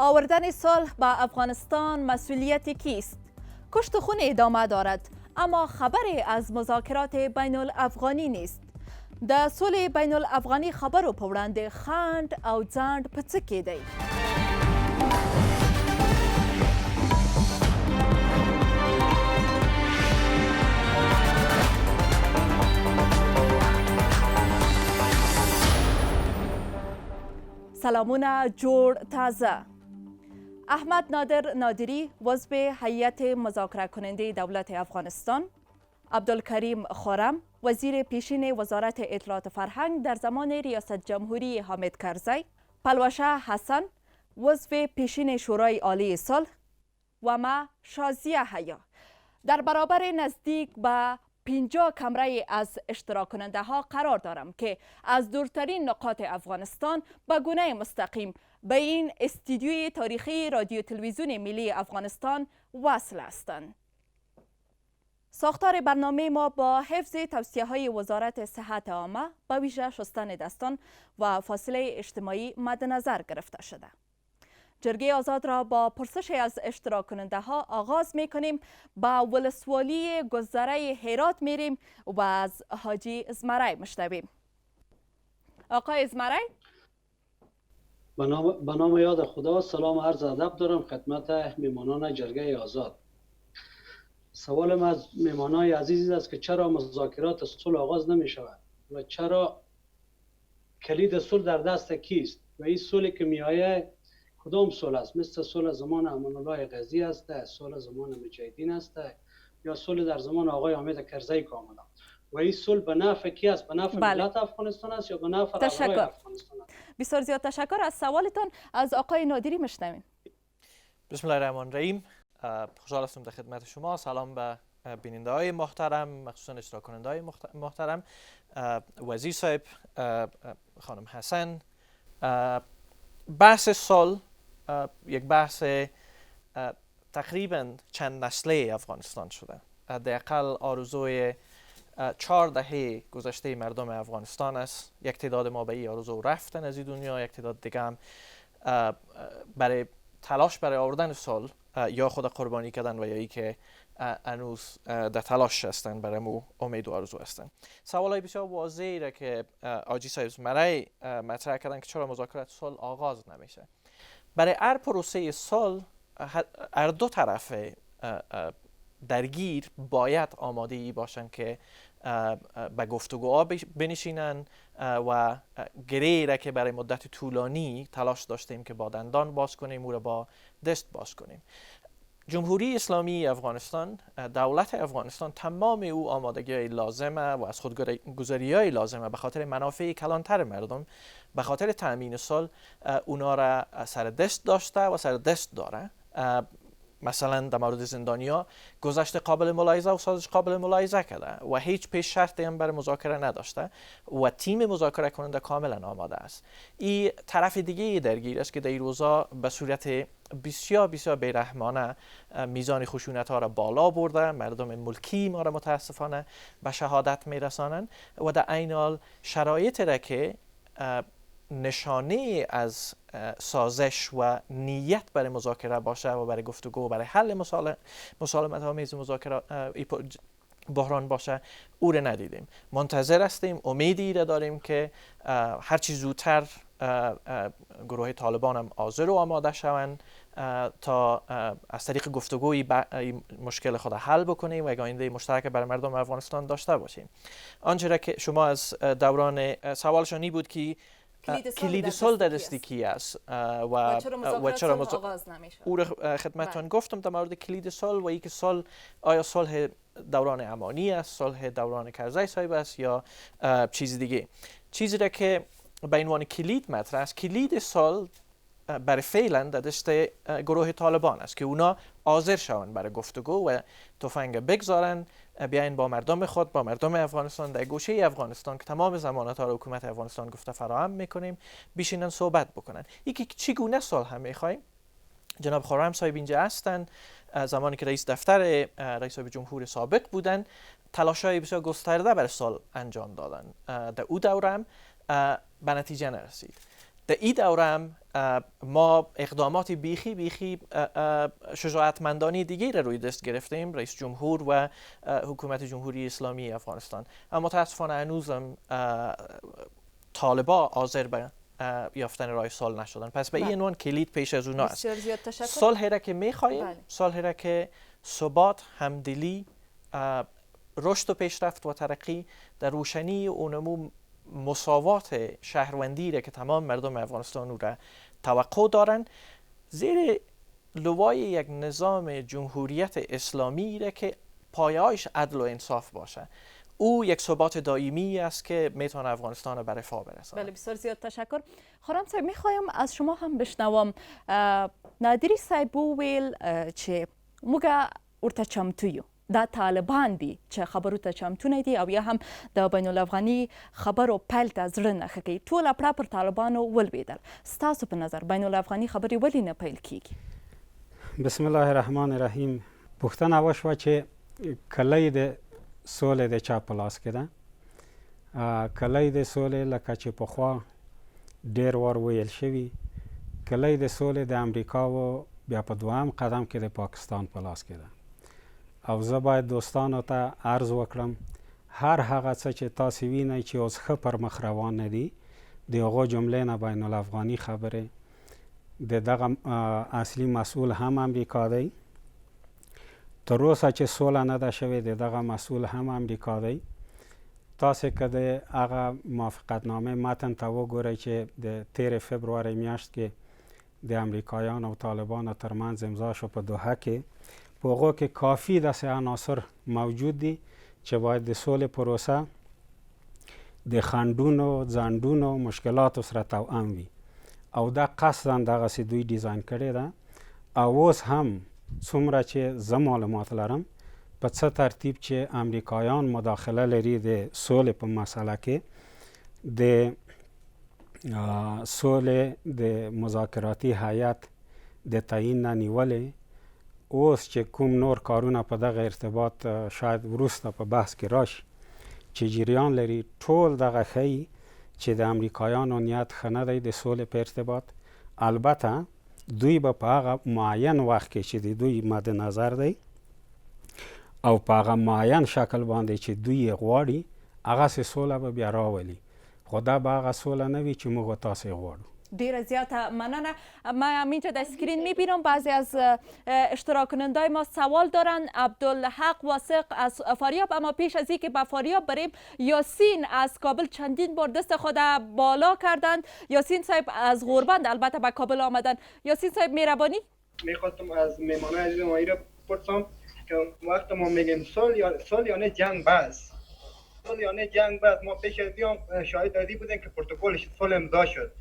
آوردن صلح به افغانستان مسئولیت کیست؟ کشت و خون ادامه دارد، اما خبری از مذاکرات بین الافغانی نیست. د صلح بین الافغاني خبرو په وړاندې خنډ او ځنډ په څه کې دی؟ سلامونه جوړ تازه. احمد نادر نادری عضو هیئت مذاکره کننده دولت افغانستان، عبدالکریم خرم وزیر پیشین وزارت اطلاعات فرهنگ در زمان ریاست جمهوری حامد کرزی، پلوشه حسن عضو پیشین شورای عالی صلح و ما شازیه حیا در برابر نزدیک به 50 کمره از اشتراک کننده ها قرار دارم که از دورترین نقاط افغانستان به گونه مستقیم به این استودیوی تاریخی رادیو تلویزیون ملی افغانستان وصل هستند. ساختار برنامه ما با حفظ توصیه های وزارت صحت عامه به ویژه شستن دستان و فاصله اجتماعی مد نظر گرفته شده. جرگه آزاد را با پرسش از اشتراک کننده ها آغاز می کنیم. با ولسوالی گذره هرات میریم و از حاجی ازمرای مشنویم. آقای ازمرای، به نام یاد خدا، سلام و عرض ادب دارم خدمت میمانان جرگه آزاد. سوالم از میمانای عزیز است که چرا مذاکرات صلح آغاز نمی شود و چرا کلید صلح در دست کیست و این صلحی که می آید کدام صلح است؟ مثل صلح زمان امان الله غزی است، صلح زمان مجاهدین است، یا صلح در زمان آقای حامد کرزی کاملا؟ و این صلح به نفع کی است؟ به نفع ملت افغانستان است یا به نفع رهبران افغانستان است؟ بسیار زیاد تشکر. از سوالتان از آقای نادری میشنویم. بسم الله الرحمن الرحیم. خوشحال هستم در خدمت شما. سلام به بیننده های محترم، مخصوصا اشتراک کننده های محترم، وزیر صاحب، خانم حسن. بحث صلح یک بحث تقریبا چند نسله افغانستان شده. حداقل آرزوی 4 دهه گذشته مردم افغانستان است. یک تعداد ما به این آرزو رفتن از این دنیا، یک تعداد دیگه هم برای تلاش برای آوردن صلح یا خود قربانی کردن و یا ای که هنوز در تلاش هستن، برای مو امید و آرزو هستن. سوالای بسیار واضحی را که آجی صاحب مرای مطرح کردن که چرا مذاکرات صلح آغاز نمیشه. برای هر پروسه صلح هر دو طرف درگیر باید آماده ای باشن که به گفتگوها بنشینن و گره را که برای مدت طولانی تلاش داشتیم که با دندان باز کنیم او را با دست باز کنیم. جمهوری اسلامی افغانستان، دولت افغانستان تمام او آمادگی لازمه و از خودگذری های لازمه به خاطر منافع کلانتر مردم، به خاطر تأمین صلح اونا را سر دست داشته و سر دست داره. مثلا در مورد زندانیا گذشته قابل ملاحظه و سازش قابل ملاحظه کرده و هیچ پیش شرطی هم برای مذاکره نداشته و تیم مذاکره کننده کاملا آماده است. این طرف دیگه درگیر است که در این روزا به صورت بسیار بسیار بیرحمانه میزان خشونت ها را بالا برده، مردم ملکی ما را متاسفانه به شهادت میرسانند و در عین حال شرایط را که نشانه از سازش و نیت برای مذاکره باشه و برای گفتگو و برای حل مسالمت آمیز مذاکره بحران باشه، او را ندیدیم. منتظر هستیم، امیدی را داریم که هرچی زودتر گروه طالبان هم حاضر و آماده شوند تا از طریق گفتگوی مشکل خود حل بکنیم و یک آینده مشترک برای مردم افغانستان داشته باشیم. آنچه که شما از دوران سوالشانی بود که کلید صلح در دست کی است و چرا مذاکرات آغاز نمیشه. او را خدمتتون گفتم در مورد کلید صلح و اینکه صلح آیا صلح دوران امانی است، صلح دوران کرزی صاحب است یا چیز دیگه. چیزی را که به عنوان کلید مطرح است، کلید صلح برای فعلا در دست گروه طالبان است که اونا حاضر شوند برای گفتگو و تفنگ بگذارن، بیاین با مردم خود، با مردم افغانستان در گوشه افغانستان که تمام ضمانت ها را حکومت افغانستان گفته فراهم میکنیم بشینن صحبت بکنن. یکی چگونه صلح هم میخوایم؟ جناب خرم صاحب اینجا هستن. زمانی که رئیس دفتر رئیس جمهور سابق بودن، تلاش‌های بسیار گسترده برای صلح انجام دادن. در او دوره هم به نتیجه نرسید. در این دوره هم ما اقدامات بیخی شجاعتمندانه دیگری روی دست گرفتیم، رئیس جمهور و حکومت جمهوری اسلامی افغانستان، اما متاسفانه هنوزم طالبا حاضر به یافتن راه صلح نشدن. پس به این عنوان کلید پیش از اونا است. صلحی را که می‌خواهیم، صلحی را که ثبات، همدلی، رشد و پیشرفت و ترقی در روشنی اونمو مساوات شهروندی را که تمام مردم افغانستان او را توقع دارند، زیر لوای یک نظام جمهوریت اسلامی را که پایه‌اش عدل و انصاف باشه، او یک ثبات دائمی است که میتونه افغانستان رو به رفاه برساند. بله، بسیار زیاد تشکر. خورم صاحب، میخوایم از شما هم بشنوم. نادری صاحب ویل چې موږ ورته چمتو یو، دا طالبان دي چې خبرو ته چمتو نه دي او یا هم د بین الافغاني خبرو پیل ته زړه نه ښه کوي. ټوله پړه پر طالبانو ولوېدل. ستاسو په نظر بین الافغاني خبرې ولې نه پیل کیږي؟ بسم الله الرحمن الرحیم. پوښتنه وشوه چې کلی د سولې د چا په لاس کې ده. کلی د سولې لکه چې پخوا ډېر وار ویل شوي، کلی د سولې د امریکا و بیا په دویم قدم کې د پاکستان په لاس کې ده. او زه باید دوستانو ته عرض وکړم، هر هغه څه چې تاسې وینئ چې اوس ښه پر مخ روان نه دي، د هغو جملې نه بین الافغاني خبرې، د دغه اصلي مسئول هم امریکا دی. تر اوسه چې سوله نه ده شوې، د دغه مسئول هم امریکا دی. تاسې که د هغه موافقتنامې متن ته وګورئ چې د 13 فبروارۍ میاشت کې د امریکایانو او طالبانو ترمنځ امضا شو په دوحه کې، په هغو کې کافي داسې عناصر موجود دي چې باید د سولې پروسه د خنډونو، ځنډونو، مشکلاتو سره توأم وي، او دا قصدا دغسې دوی ډیزاین کړې ده. او اوس هم څومره چې زه معلومات لرم، په څه ترتیب چې امریکایان مداخله لري د سولې په مسله کې، د سولې د مذاکراتي هیئت د تعیین نه نیولې، اوس چې کوم نور کارونه په دغه ارتباط شاید وروسته په بحث کې راشي چې جریان لري، ټول دغه ښیي چې د امریکایانو نیت ښه نه دی د سولې په ارتباط. البته دوی به په هغه معین وخت کې چې د دوی مد نظر دی او په هغه معین شکل باندې چې دوی یې غواړي، هغسې سوله به بیا راولي، خو دا به هغه سوله نه وي چې موږ و تاسې غواړو. ډیره زیاته مننه. من اینجا در اسکرین میبینم بعضی از اشتراک کنندای ما سوال دارن. عبدالحق واثق از فاریاب. اما پیش از اینکه به فاریاب بریم، یاسین از کابل چندین بار دست خود بالا کردند. یاسین صاحب از غربند البته به کابل آمدن. یاسین صاحب مهربانی. میخواستم از میهمانان عزیز ما را بپرسم که وقت ما میگیم صلح یعنی جنگ بس، صلح یعنی جنگ بس. ما پیش از این شاهد ازی بودیم که پروتکل صلح امضا شد،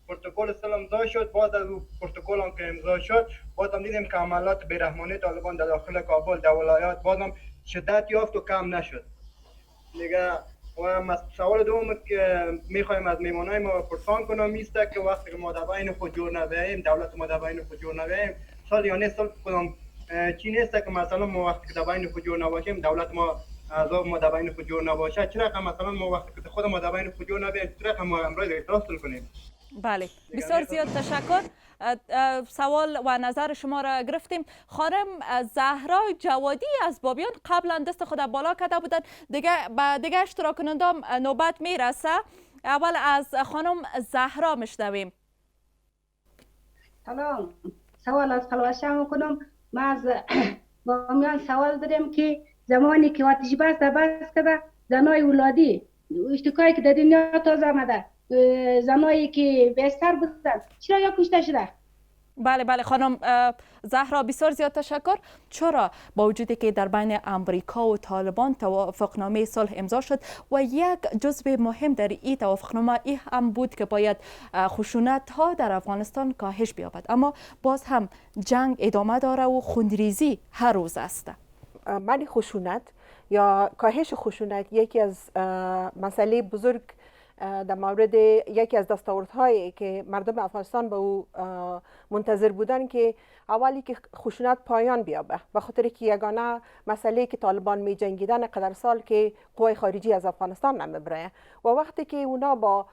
پروتکل صلح امضا شد. بعد از پروتکل هم که امضا شد، بعد هم دیدیم که عملیات بیرحمانه طالبان در داخل کابل در ولایات بعد هم شدت یافت و کم نشد دیگه. و سوال دوم که میخوایم از میهمانای ما پرسان کنم میسته که وقتی که ما در بین خود جور نویم، دولت ما در بین خود جور نویم، صلح یعنی صلح کدام چی نیست که مثلا ما وقتی که در بین خود جور نباشیم، دولت ما عذاب ما در بین خود جور نباشه، چرا که مثلا ما وقتی که خود ما در بین خود جور نباشیم، چرا که ما امروز اعتراض کنیم؟ بله، بسیار زیاد تشکر. سوال و نظر شما را گرفتیم. خانم زهرا جوادی از بابیان قبلا دست خود بالا کرده بودند، دیگه اشتراک کنندام نوبت میرسه. اول از خانم زهرا میشنویم. سلام، سوال از خلوتشاه میکنم. ما از بامیان سوال داریم که زمانی که آتش بس در بس کرده، زنای اولادی اشتکایی که در دنیا تازه آمده، زنایی که بستر بودن، چرا یا کشته شده؟ بله خانم زهرا، بسیار زیاد تشکر. چرا با وجودی که در بین امریکا و طالبان توافقنامه صلح امضا شد و یک جزء مهم در این توافقنامه این هم بود که باید خشونت ها در افغانستان کاهش بیابد، اما باز هم جنگ ادامه داره و خونریزی هر روز است. من خشونت یا کاهش خشونت یکی از مسئله بزرگ در مورد یکی از دستاوردهایی که مردم افغانستان به او منتظر بودن که اولی که خشونت پایان بیابه، به خاطر که یگانه مسئله که طالبان می جنگیدن قدر سال که قوای خارجی از افغانستان نمیبره و وقتی که اونا با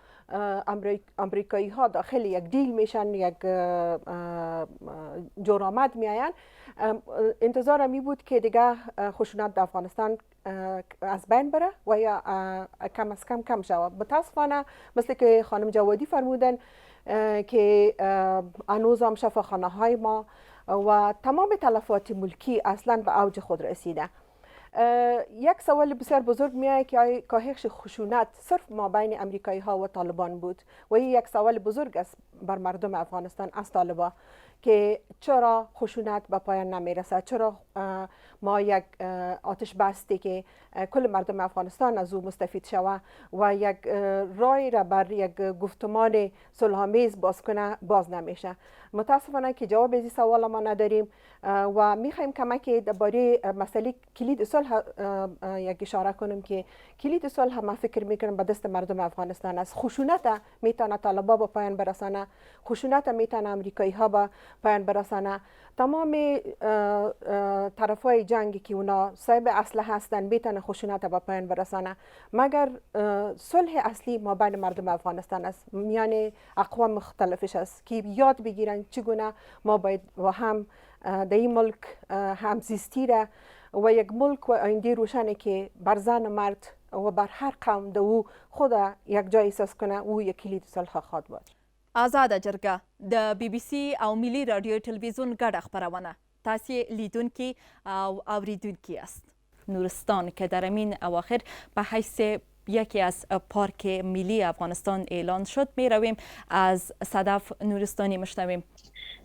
امریکایی ها داخل یک دیل میشن، یک جرامت میاین، انتظارم می بود که دیگه خشونت در افغانستان از بین بره و یا کم از کم شود. متاسفانه مثل که خانم جوادی فرمودن که هنوز هم شفاخانه های ما و تمام تلفات ملکی اصلا به اوج خود رسیده. یک سوال بسیار بزرگ میاد که کاهش خشونت صرف ما بین امریکایی ها و طالبان بود و این یک سوال بزرگ است بر مردم افغانستان از طالبان که چرا خشونت به پایان نمیرسه، چرا ما یک آتش بستی که کل مردم افغانستان از او مستفید شوه و یک رای را بر یک گفتمان صلح‌آمیز باز کنه باز نمیشه. متاسفانه که جواب از این سوال ما نداریم و میخوایم کمک درباره مسئله کلید صلح یک اشاره کنیم که کلید صلح ما فکر میکنم به دست مردم افغانستان است. خشونت میتونه طالبان به پایان برسانه، خشونت میتونه امریکایی ها به پایان برسانه. تمام طرفای جنگی که اونا صاحب اسلحه هستند میتونه خشونت به پایان برسانه، مگر صلح اصلی ما بین مردم افغانستان است، میان اقوام مختلفش است که یاد بگیرن چگونه ما باید و هم در این ملک همزیستی را و یک ملک و آینده روشنه که بر زن و مرد و بر هر قوم د او خود یک جای احساس کنه او یک کلید صلح خواد باشه. آزاده جرګه د بی بی سی او ملي رادیو تلویزیون ګډه خپرونه تاسې لیدونکي او اوریدونکي است. نورستان که در امین اواخر به حیث یکی از پارک ملی افغانستان اعلان شد، می رویم از صدف نورستانی مشنویم.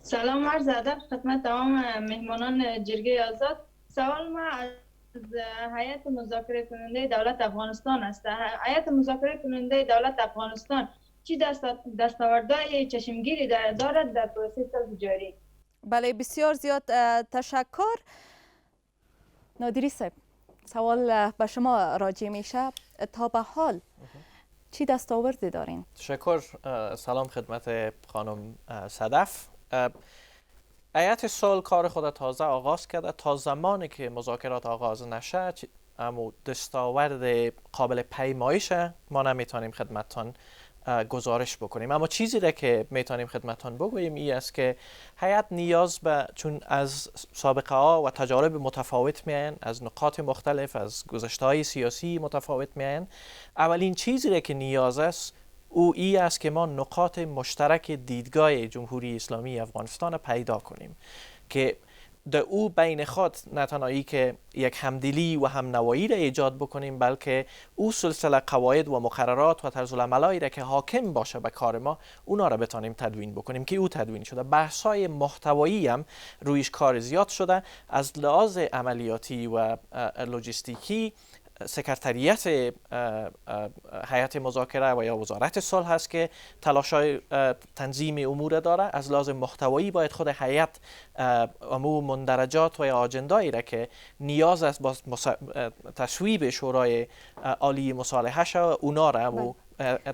سلام عرض ادب خدمت تمام مهمانان جرگه آزاد. سوال ما از هیئت مذاکره کننده دولت افغانستان است. هیئت مذاکره کننده دولت افغانستان چی دستاوردهای چشمگیری دارد در پروسه صلح جاری؟ بله بسیار زیاد تشکر. نادری صاحب سوال به شما راجع میشه، تا به حال چی دستاوردی دارین؟ تشکر. سلام خدمت خانم صدف. هیئت صلح کار خود تازه آغاز کرده. تا زمانی که مذاکرات آغاز نشه اما دستاورد قابل پیمایش ما نمیتونیم خدمتتان گزارش بکنیم. اما چیزی را که میتونیم خدمتتان بگوییم این است که هیئت نیاز به، چون از سابقه ها و تجارب متفاوت میاین، از نقاط مختلف، از گذشته های سیاسی متفاوت میاین، اولین چیزی را که نیاز است او این است که ما نقاط مشترک دیدگاه جمهوری اسلامی افغانستان پیدا کنیم که در او بین خود نه تنهایی که یک همدلی و همنوایی را ایجاد بکنیم، بلکه او سلسله قواعد و مقررات و طرز العملایی را که حاکم باشه به کار ما اونا را بتانیم تدوین بکنیم که او تدوین شده. بحث‌های محتوایی هم رویش کار زیاد شده. از لحاظ عملیاتی و لوجستیکی سکرتریت هیئت مذاکره و یا وزارت صلح هست که تلاشای تنظیم امور داره. از لحاظ محتوایی باید خود هیئت امور مندرجات و یا آجندایی را که نیاز است با تصویب شورای عالی مصالحه شود اونا را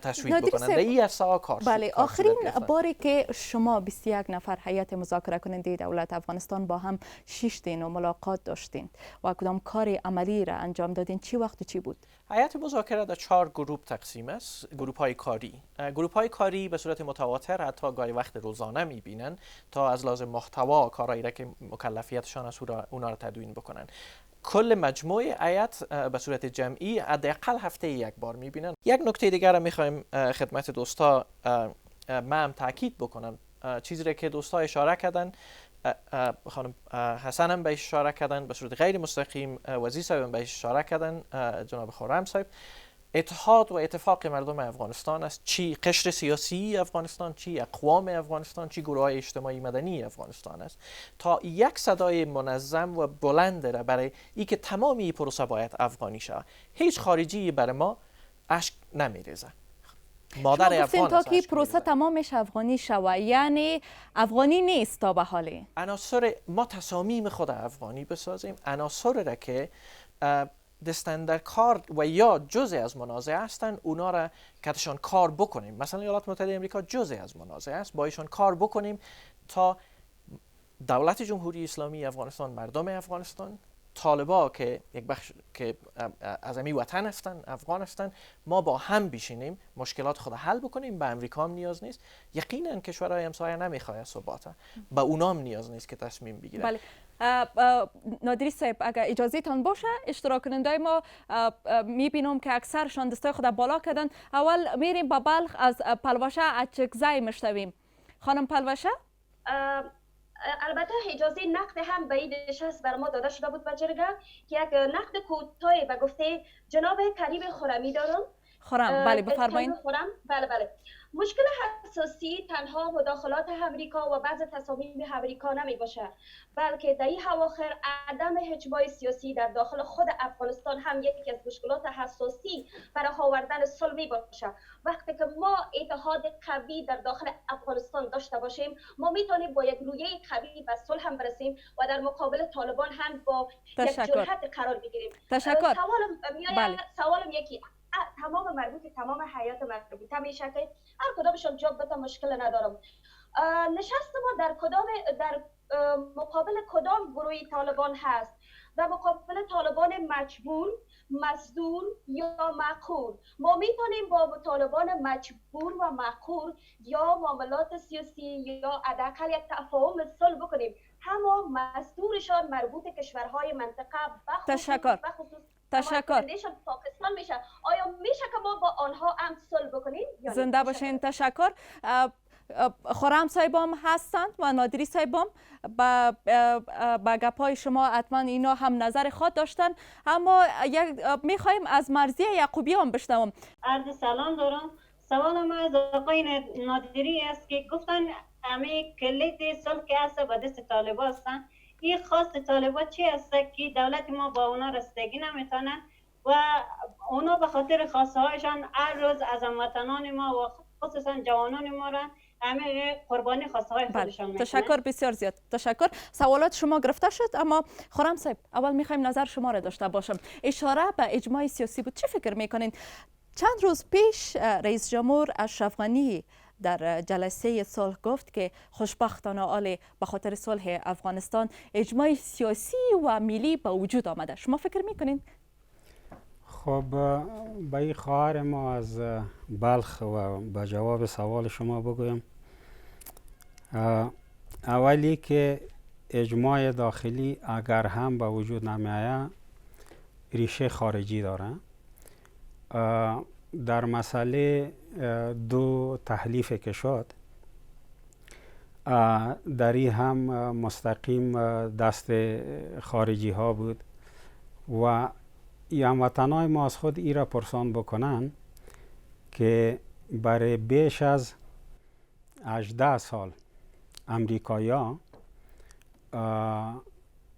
تصویب بکنند. این از کار. بله، آخرین باری که شما 21 نفر هیئت مذاکره کننده دولت افغانستان با هم شیشتین و ملاقات داشتین و کدام کار عملی را انجام دادین، چی وقت و چی بود؟ هیئت مذاکره در 4 گروه تقسیم است. گروه های کاری. گروه های کاری به صورت متواتر حتی گاهی وقت روزانه میبینن تا از لحاظ محتوا کارایی را که مکلفیتشان است اونا را تدوین بکنن. کل مجموعه هیئت به صورت جمعی حداقل هفته یک بار میبینن. یک نکته دیگر را میخوایم خدمت دوستا من تاکید بکنم. چیزی را که دوستا اشاره کردن، خانم حسن هم بهش اشاره کردن، به صورت غیر مستقیم وزیر صاحب هم بهش اشاره کردن، جناب خرم صاحب، اتحاد و اتفاق مردم افغانستان است. چی قشر سیاسی افغانستان، چی اقوام افغانستان، چی گروه های اجتماعی مدنی افغانستان است تا یک صدای منظم و بلند را برای ای که تمامی پروسه باید افغانی شود. هیچ خارجی برای ما اشک نمیریزه. مادر افغان تا که پروسه تمامش افغانی شود، یعنی افغانی نیست تا به حالی. عناصر ما تصامیم خود افغانی بسازیم، عناصر را که دستن در کار و یا جزء از منازعه هستند اونا را کتشان کار بکنیم. مثلا ایالات متحده آمریکا جزء از منازعه است، با ایشان کار بکنیم تا دولت جمهوری اسلامی افغانستان، مردم افغانستان طالبا که یک بخش که از امی وطن هستن، افغان هستن، ما با هم بشینیم مشکلات خود حل بکنیم. به امریکا هم نیاز نیست، یقینا کشورهای همسایه نمیخواد ثبات، به اونا هم نیاز نیست که تصمیم بگیرن. بله. نادری صاحب اگر اجازه تان باشه، اشتراک کننده ما میبینم که اکثرشان دستای خود بالا کردن. اول میریم به بلخ، از پلوشه اچکزی میشنویم. خانم پلوشه، البته اجازه نقد هم به این نشست بر ما داده شده بود به جرگه که یک نقد کوتاهی به گفته جناب کریم خرمی دارم. خرم، بله بفرمایید. خرم، بله. مشکل اساسی تنها مداخلات امریکا و بعض تصامیم امریکا نمی باشه، بلکه در این اواخر عدم اجماع سیاسی در داخل خود افغانستان هم یکی از مشکلات اساسی برای آوردن صلح می باشه. وقتی که ما اتحاد قوی در داخل افغانستان داشته باشیم، ما میتونیم با یک رویه قوی به صلح هم برسیم و در مقابل طالبان هم با یک جرأت قرار بگیریم. تشکر. سوالم یکی، تمام حیات مربوطه میشه که هر کدامشون جواب بده، مشکل ندارم. نشست ما در مقابل کدام گروه طالبان هست؟ در مقابل طالبان مجبور، مزدور یا مقهور. ما میتونیم با طالبان مجبور و مقهور یا معاملات سیاسی یا حداقل یک تفاهم صلح بکنیم. همه مزدورشان مربوط کشورهای منطقه تشکر. پاکستان میشه. آیا میشه که ما با آنها هم صلح بکنیم؟ زنده باشین. تشکر. خرم صاحبام هستند و نادری صاحبام با گپای شما حتما اینا هم نظر خود داشتن، اما میخوایم از مرضیه یعقوبی هم بشنوم. عرض سلام دارم. سوالم از آقای نادری است که گفتن همه کلید صلح که هست به دست طالبان هستن. این خاص طالبان چی هست که دولت ما با اونا رسیدگی نمیتونن و اونا به خاطر خواسته هایشان هر روز از هموطنان ما و خصوصا جوانان ما را همه قربانی خواسته های خودشان میکنن. تشکر بسیار زیاد. تشکر. سوالات شما گرفته شد، اما خرم صاحب اول میخوایم نظر شما را داشته باشم. اشاره به اجماع سیاسی بود، چه فکر میکنین؟ چند روز پیش رئیس جمهور اشرف غنی در جلسه صلح گفت که خوشبختانه آل به خاطر صلح افغانستان اجماع سیاسی و ملی به وجود آمده. شما فکر میکنین؟ خب به این خواهر ما از بلخ و به جواب سوال شما بگویم. اولی که اجماع داخلی اگر هم به وجود نمیآید ریشه خارجی داره. در مسئله دو تحلیف که شد در این هم مستقیم دست خارجی ها بود و هموطنان ما از خود ای را پرسان بکنن که برای بیش از 18 سال امریکایی ها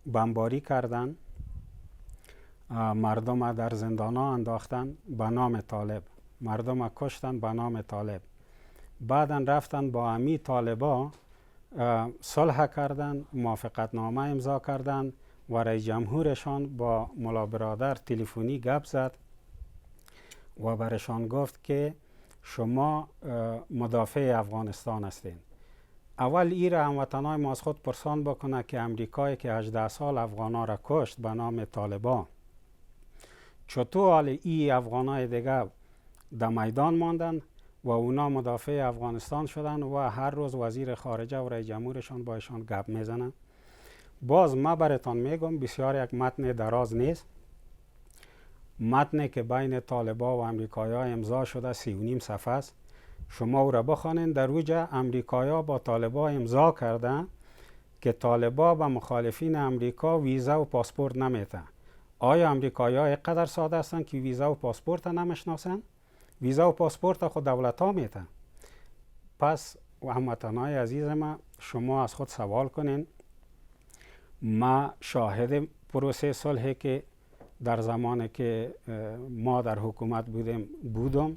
بمباری کردن، مردم در زندان ها انداختن به نام طالب، مردم کشتن به نام طالب. بعدا رفتن با امی طالبا صلح کردن، موافقت نامه امضا کردن و رئیس جمهورشان با ملا برادر تلفنی گپ زد و برشان گفت که شما مدافع افغانستان هستین. اول ای را هموطنان ما از خود پرسان بکنه که امریکایی که 18 سال افغانا را کشت به نام طالبان، چطور حال ای افغانای دیگه در میدان ماندن و اونا مدافع افغانستان شدن و هر روز وزیر خارجه و رئیس جمهورشان با ایشان گپ میزنن. باز ما براتون میگم بسیار یک متن دراز نیست، متنی که بین طالبا و امریکایی‌ها امضا شده 3.5 صفحه است. شما او را بخوانید. در اوجه امریکایی‌ها با طالبا امضا کردن که طالبا به مخالفین امریکا ویزا و پاسپورت نمیتن. آیا امریکایی‌ها اینقدر ساده هستند که ویزا و پاسپورت نمیشناسن؟ ویزا و پاسپورت خود دولت ها میتن. پس هموطنان عزیز ما، شما از خود سوال کنین. ما شاهد پروسه صلحی که در زمانی که ما در حکومت بودم،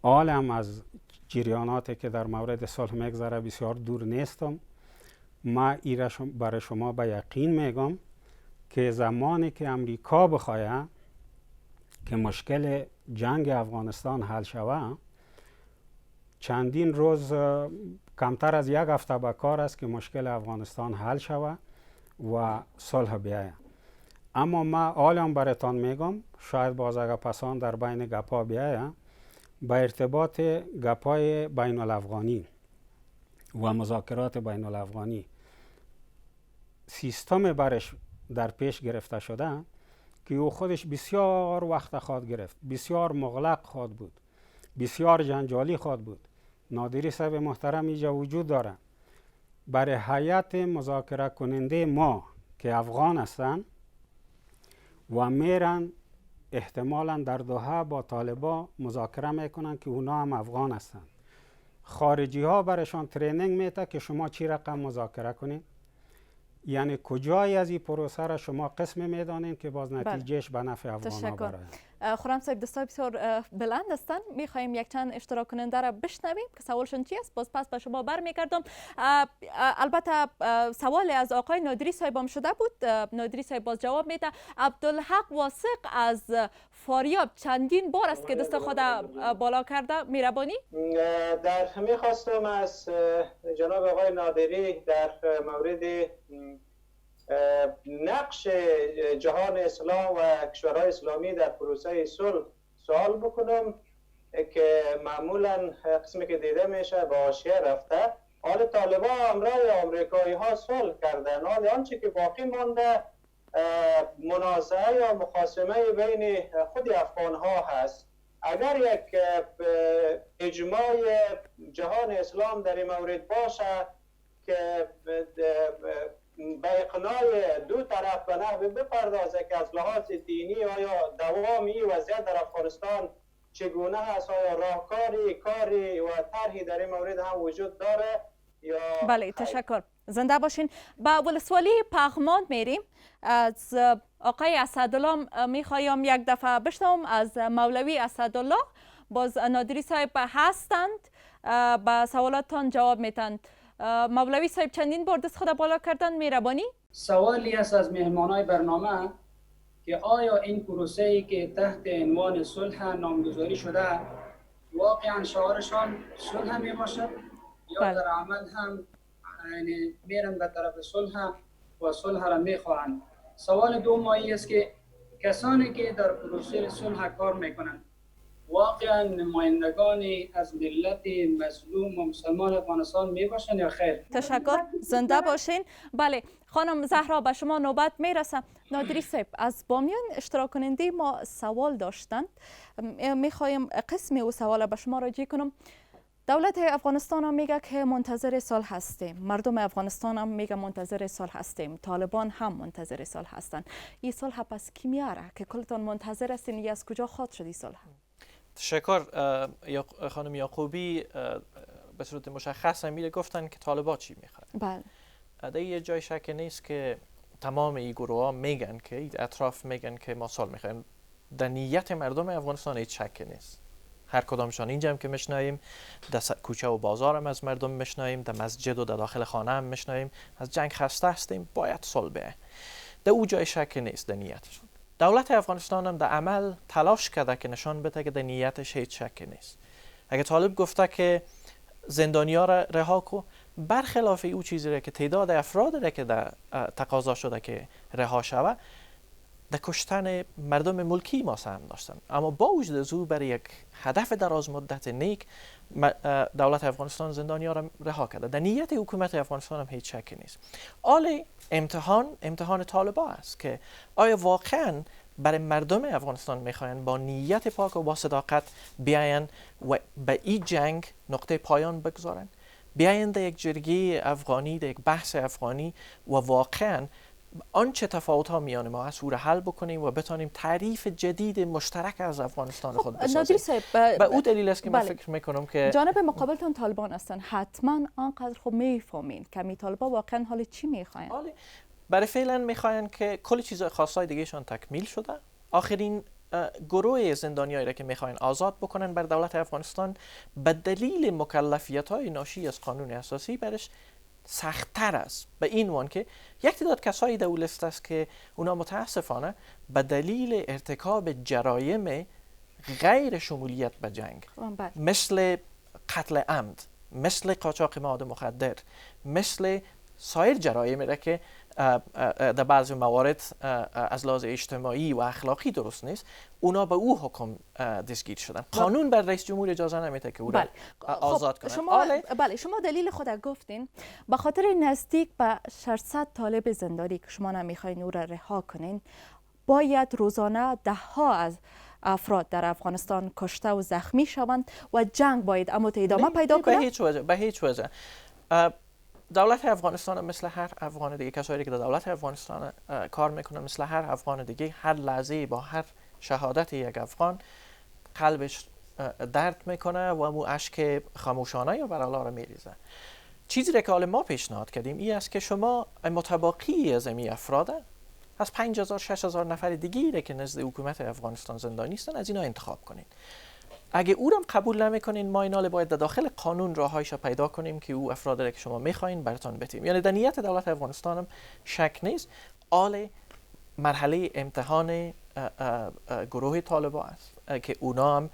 عالم از جریاناتی که در مورد صلح میگذره بسیار دور نیستم. ما ایره برای شما به یقین میگم که زمانی که امریکا بخواهد که مشکل جنگ افغانستان حل شود، چندین روز کمتر از 1 هفته به کار است که مشکل افغانستان حل شود و صلح بیاید. اما ما حالم براتان میگم، شاید باز اگر پسان در بین گپا بیایه، با ارتباط گپای بین الافغانی و مذاکرات بین الافغانی سیستم برش در پیش گرفته شده که او خودش بسیار وقت خواهد گرفت، بسیار مغلق خواهد بود، بسیار جنجالی خواهد بود. نادری صاحب محترم اینجا وجود داره. برای هیئت مذاکره کننده ما که افغان هستند و میرن احتمالاً در دوحه با طالبا مذاکره میکنن که اونا هم افغان هستند. خارجی ها برشان ترینینگ میده که شما چی رقم مذاکره کنید. یعنی کجای از این پروسه را شما قسم میدانید که باز نتیجهش به نفع افغان ها برای. خورم صاحب دستای بسیار بلند هستن. میخوایم یک چند اشتراک کننده را بشنویم که سوالشون چی است. باز پس به شما برمیگردم. البته سوال از آقای نادری صاحب هم شده بود. نادری صاحب باز جواب میده. عبدالحق واثق از فاریاب چندین بار است که دست خود بالا کرده. میربانی میخواستم از جناب آقای نادری در مورد نقش جهان اسلام و کشورهای اسلامی در پروسه صلح سوال بکنم که معمولا قسمی که دیده میشه به حاشیه رفته. حال طالبان همراه آمریکایی ها صلح کردن، حال آنچه که باقی مانده منازعه یا مخاصمه بین خود افغان ها هست. اگر یک اجماع جهان اسلام در این مورد باشه که به اقناع دو طرف به نحو بپردازه که از لحاظ دینی آیا دوام این وضعیت در افغانستان چگونه هست، آیا راهکاری کاری و طرحی در این مورد هم وجود داره یا بله تشکر. زنده باشین. با ولسوالی پغمان میریم. از آقای اسدالله میخوایم یک دفعه بشنوم از مولوی اسدالله. باز نادری صاحب هستند با سوالاتتان جواب میتند. مولوی صاحب چندین بار دست خود بالا کردن. میربانی سوالی است از مهمانای برنامه که آیا این پروسه‌ای که تحت عنوان صلح نامگذاری شده واقعا شعارشان صلح می باشد یا در عمل هم یعنی میرن به طرف صلح و صلح را میخواهند. سوال دومی است که کسانی که در پروسه صلح کار میکنند واقعا نمایندگانی از ملت مظلوم و مسلمان افغانستان می باشند یا خیر؟ تشکر. زنده باشین. بله خانم زهرا به شما نوبت میرسه. نادری صاحب از بامیان اشتراک کننده ما سوال داشتند. میخوایم قسمی او سوال به شما راجع کنم. دولت افغانستان هم میگه که منتظر صلح هستیم، مردم افغانستان هم میگه منتظر صلح هستیم، طالبان هم منتظر صلح هستند. این صلح پس کی میاره که کلتون منتظر هستین؟ یا از کجا خواد شد این صلح؟ تشکر. خانم یعقوبی به صورت مشخص میره گفتن که طالبان چی میخواد. بله. در یه جای شک نیست که تمام این گروه ها میگن که این اطراف میگن که ما صلح میخوایم. در نیت مردم افغانستان هیچ شک نیست. هر کدامشان اینجا هم که میشنویم، در کوچه و بازار هم از مردم میشنویم، در مسجد و در داخل خانه هم میشنویم از جنگ خسته هستیم، باید صلح بیاید. در او جای شک نیست در نیتشون. دولت افغانستان هم در عمل تلاش کرده که نشان بده که در نیتش هیچ شک نیست. اگه طالب گفته که زندانیا را رها کو، برخلاف او چیزی را که تعداد افراد را که در تقاضا شده که رها شود، در کشتن مردم ملکی ما سهم داشتن. اما با وجود از او برای یک هدف دراز مدت نیک دولت افغانستان زندانیا را رها کرده. در نیت حکومت افغانستان هم هیچ شکی نیست. آلی امتحان طالبان است که آیا واقعا برای مردم افغانستان میخواین با نیت پاک و با صداقت بیاین و به این جنگ نقطه پایان بگذارن، بیاین در یک جرگه افغانی، در یک بحث افغانی و واقعا آنچه تفاوت ها میان ما هست او را حل بکنیم و بتانیم تعریف جدید مشترک از افغانستان خود بسازیم. به او دلیل است که من فکر میکنم که جانب مقابلتون طالبان هستن، حتما آنقدر خوب میفهمین که می طالبان واقعا حال چی میخواین. برای فعلا میخواین که کلی چیز خاصای دیگهشان تکمیل شده. آخرین گروه زندانیایی را که میخواین آزاد بکنن بر دولت افغانستان به دلیل مکلفیت های ناشی از قانون اساسی برش سخت‌تر است. به این وان که یک تعداد کسایی در لیست است که اونا متاسفانه به دلیل ارتکاب جرایم غیر شمولیت به جنگ مثل قتل عمد، مثل قاچاق مواد مخدر، مثل سایر جرایم را که در بعضی موارد از لحاظ اجتماعی و اخلاقی درست نیست، اونا به او حکم دستگیر شدن. قانون بر رئیس جمهور اجازه نمیده که او را آزاد کنه. شما دلیل خود گفتین به خاطر نزدیک به 600 طالب زندانی که شما نمیخواین او را رها کنین، باید روزانه ده ها از افراد در افغانستان کشته و زخمی شوند و جنگ باید اما ادامه پیدا کنه. به هیچ وجه. دولت افغانستان مثل هر افغان دیگه، کسایی که در دولت افغانستان کار میکنن مثل هر افغان دیگه، هر لحظه با هر شهادت یک افغان قلبش درد میکنه و مو اشک خاموشانه یا برالا رو میریزه. چیزی را که حالا ما پیشنهاد کردیم این است که شما متباقی از این افراد از 5000 6000 نفر دیگه که نزد حکومت افغانستان زندانی هستن از اینا انتخاب کنین. اگه او را قبول نمیکنین، ما اینا باید در داخل قانون راههایش پیدا کنیم که او افراد را که شما میخواین براتون بتیم. یعنی در نیت دولت افغانستان هم شک نیست. آل مرحله امتحان گروه طالبا است که اونا هم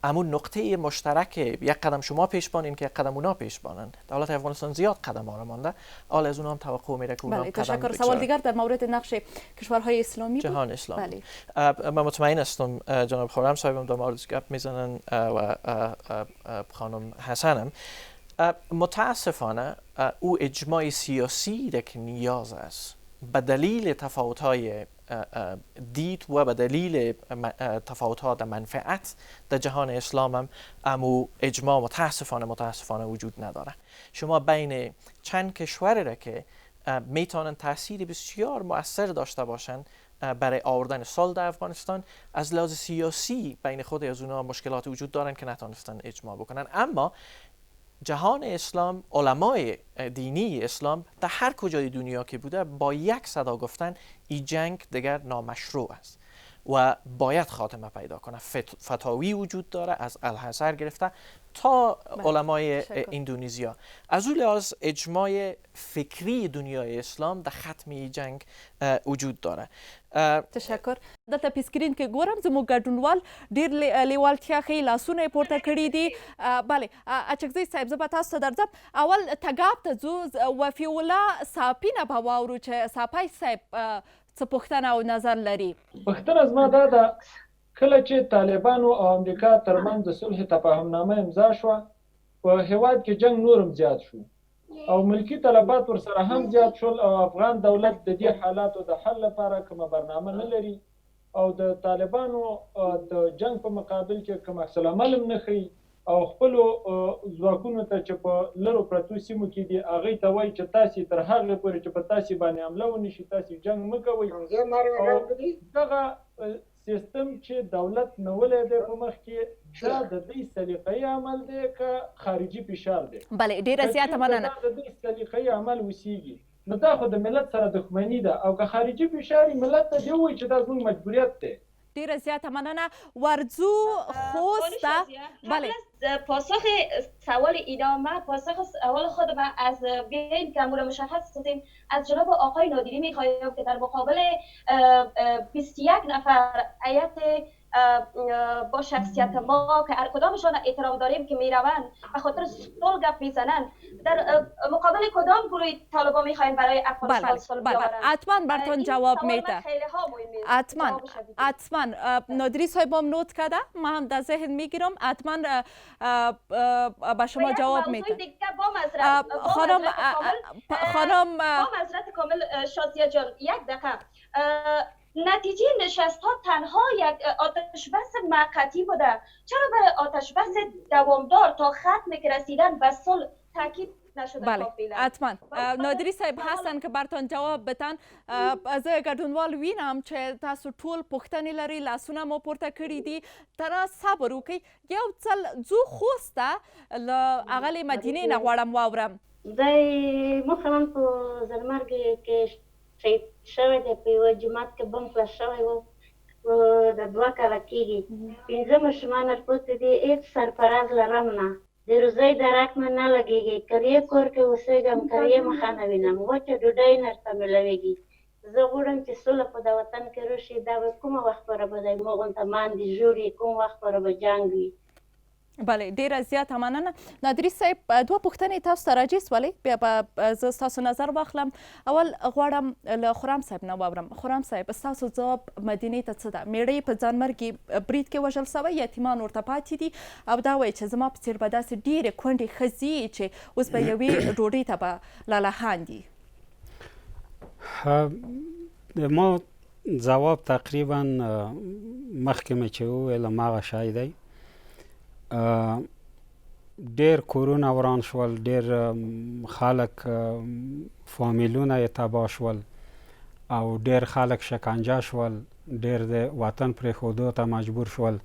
همون نقطه مشترک یک قدم شما پیش بانین که یک قدم اونا پیش بانن. دولت افغانستان زیاد قدم ها را مانده، حال از اونا هم توقع میره که اونا قدم تشکر. بگذارن. سوال دیگر در مورد نقش کشورهای اسلامی بود. جهان اسلامی. من مطمئن هستم جناب خرم صاحبم در مورد گپ میزنن و خانم حسنم. متاسفانه او اجماع سیاسی را که نیاز است به دلیل تفاوت‌های دید و به دلیل تفاوت‌ها در منفعت در جهان اسلام هم امو اجماع متاسفانه وجود نداره. شما بین چند کشور را که میتونن تاثیر بسیار مؤثر داشته باشن برای آوردن صلح در افغانستان، از لحاظ سیاسی بین خود از اونها مشکلات وجود دارن که نتونستن اجماع بکنن. اما جهان اسلام، علمای دینی اسلام در هر کجای دنیا که بوده با یک صدا گفتن این جنگ دیگر نامشروع است و باید خاتمه پیدا کنه. فتاوی وجود داره از الحصر گرفته تا علمای اندونزیا. از اون لحاظ اجماع فکری دنیای اسلام در ختم جنگ وجود داره. تشکر. دلته پیسکرین کې ګورم زموږ ګډونوال ډیر لیوالتیا ښیي، لاسونه یې پورته کړي دي. بله اچکزی صاحب زه به تاسو ته درځم. اول تګاب ته ځو، وفي الله ساپي نه به واورو چې ساپی صاحب څه پوښتنه او نظر لري. پوښتنه زما دا ده کله چې طالبانو او امریکا ترمنځ د صلح تفاهمنامه امضا شوه، په هیواد کې جنگ نورم زیات شو او ملکی طلبات ورسره هم زیات شول او افغان دولت د دې حالاتو د حل لپاره کومه برنامه نه لري او د طالبانو د جنگ په مقابل کې کوم عکس العمل هم نه ښیي او خپلو ځواکونو ته چې په لرو پرتو سیمو کې دي هغوی ته وایي چې تاسې تر هغې پورې چې په تاسې باندې حمله ونشي تاسې جنگ مه کوئ. دغه سیستم چې دولت نولی دی په مخ کې دا د دوی سلیقه‌یي عمل دی که خارجي فشار دی؟ بله ډېره زیاته مننه. د دوی سلیقه‌یي عمل وسیږي نو دا خو د ملت سره دښمني ده او که خارجي فشار ملت ته دې ووایي چې دا زموږ مجبوریت دی. ډیره زیاته مننه. ورځو خوست. بله پاسخ سوال اینا، پاسخ سوال خود ما از بین که امور مشخص کنیم از جناب آقای نادری میخوایم که در مقابل 21 نفر هیئت با شخصیت ما که هر کدامشان احترام داریم که میروند به خاطر صلح گپ میزنن، در مقابل کدام گروه طالبا میخواین برای افغانستان صلح بیاورن؟ حتما براتون جواب میده. حتما نادری صاحب هم نوت کرده، ما هم در ذهن میگیرم، حتما به شما جواب میده. خانم با معذرت کامل شازیه جان یک دقیقه، نتیجه نشست ها تنها یک آتش بس موقتی بوده، چرا برای آتش بس دوامدار تا ختم که رسیدن به صلح تاکید نشده؟ بله حتما نادری صاحب هستن که برتون جواب بتن. از ګډونوال وینم چې تاسو ټول پوښتنې لري، لاسونه مو پورته کړي دي. تر صبر وکړئ، یو ځل ځو خوست ته له اغلې مدینې نه غواړم واورم. دی مخمن په زرمرګ کې شهید شوی دی، په یوه جومات کې بم کړل شوی و د 2 کاله کېږي. 15 ماشومان راپورته دي، هېڅ سرفراز لرم نه، د روزۍ درک مې نه لګېږي، که یې کور کې اوسېږم که یې مخه نه وینم، وچه ډوډۍ نه ورته میلاویږي. زه غواړم چې سوله په دا وطن کې راشي. دا به کومه وخت پورې به دی مغون ته ماندې ژوړي، کوم وخت پورې به جنګ وي؟ بله ډیره زیاته مننه. نادري صاحب دوه پوښتنې تاسو ته راجع سولې، بیا به زه ستاسو نظر واخلم. اول غواړم له خرم صاحب نه واورم. خرم صاحب ستاسو ځواب مدینې ته څه ده؟ میړه یې په ځانمرګي برید کې وژل سوی، یتیمان ورته پاتې دي او دا وایي چې زما په څېر به داسې ډېرې کونډې ښځې چې اوس به یوې ډوډۍ ته به لالهان دي. ما ځواب تقریبا مخکې مې چې وویل هماغه شی دی. ډېر کورونه وران شول، ډېر خلک فامیلونه یې تباه شول او ډېر خلک شکنجه شول، ډېر د وطن پرېښودو ته مجبور شول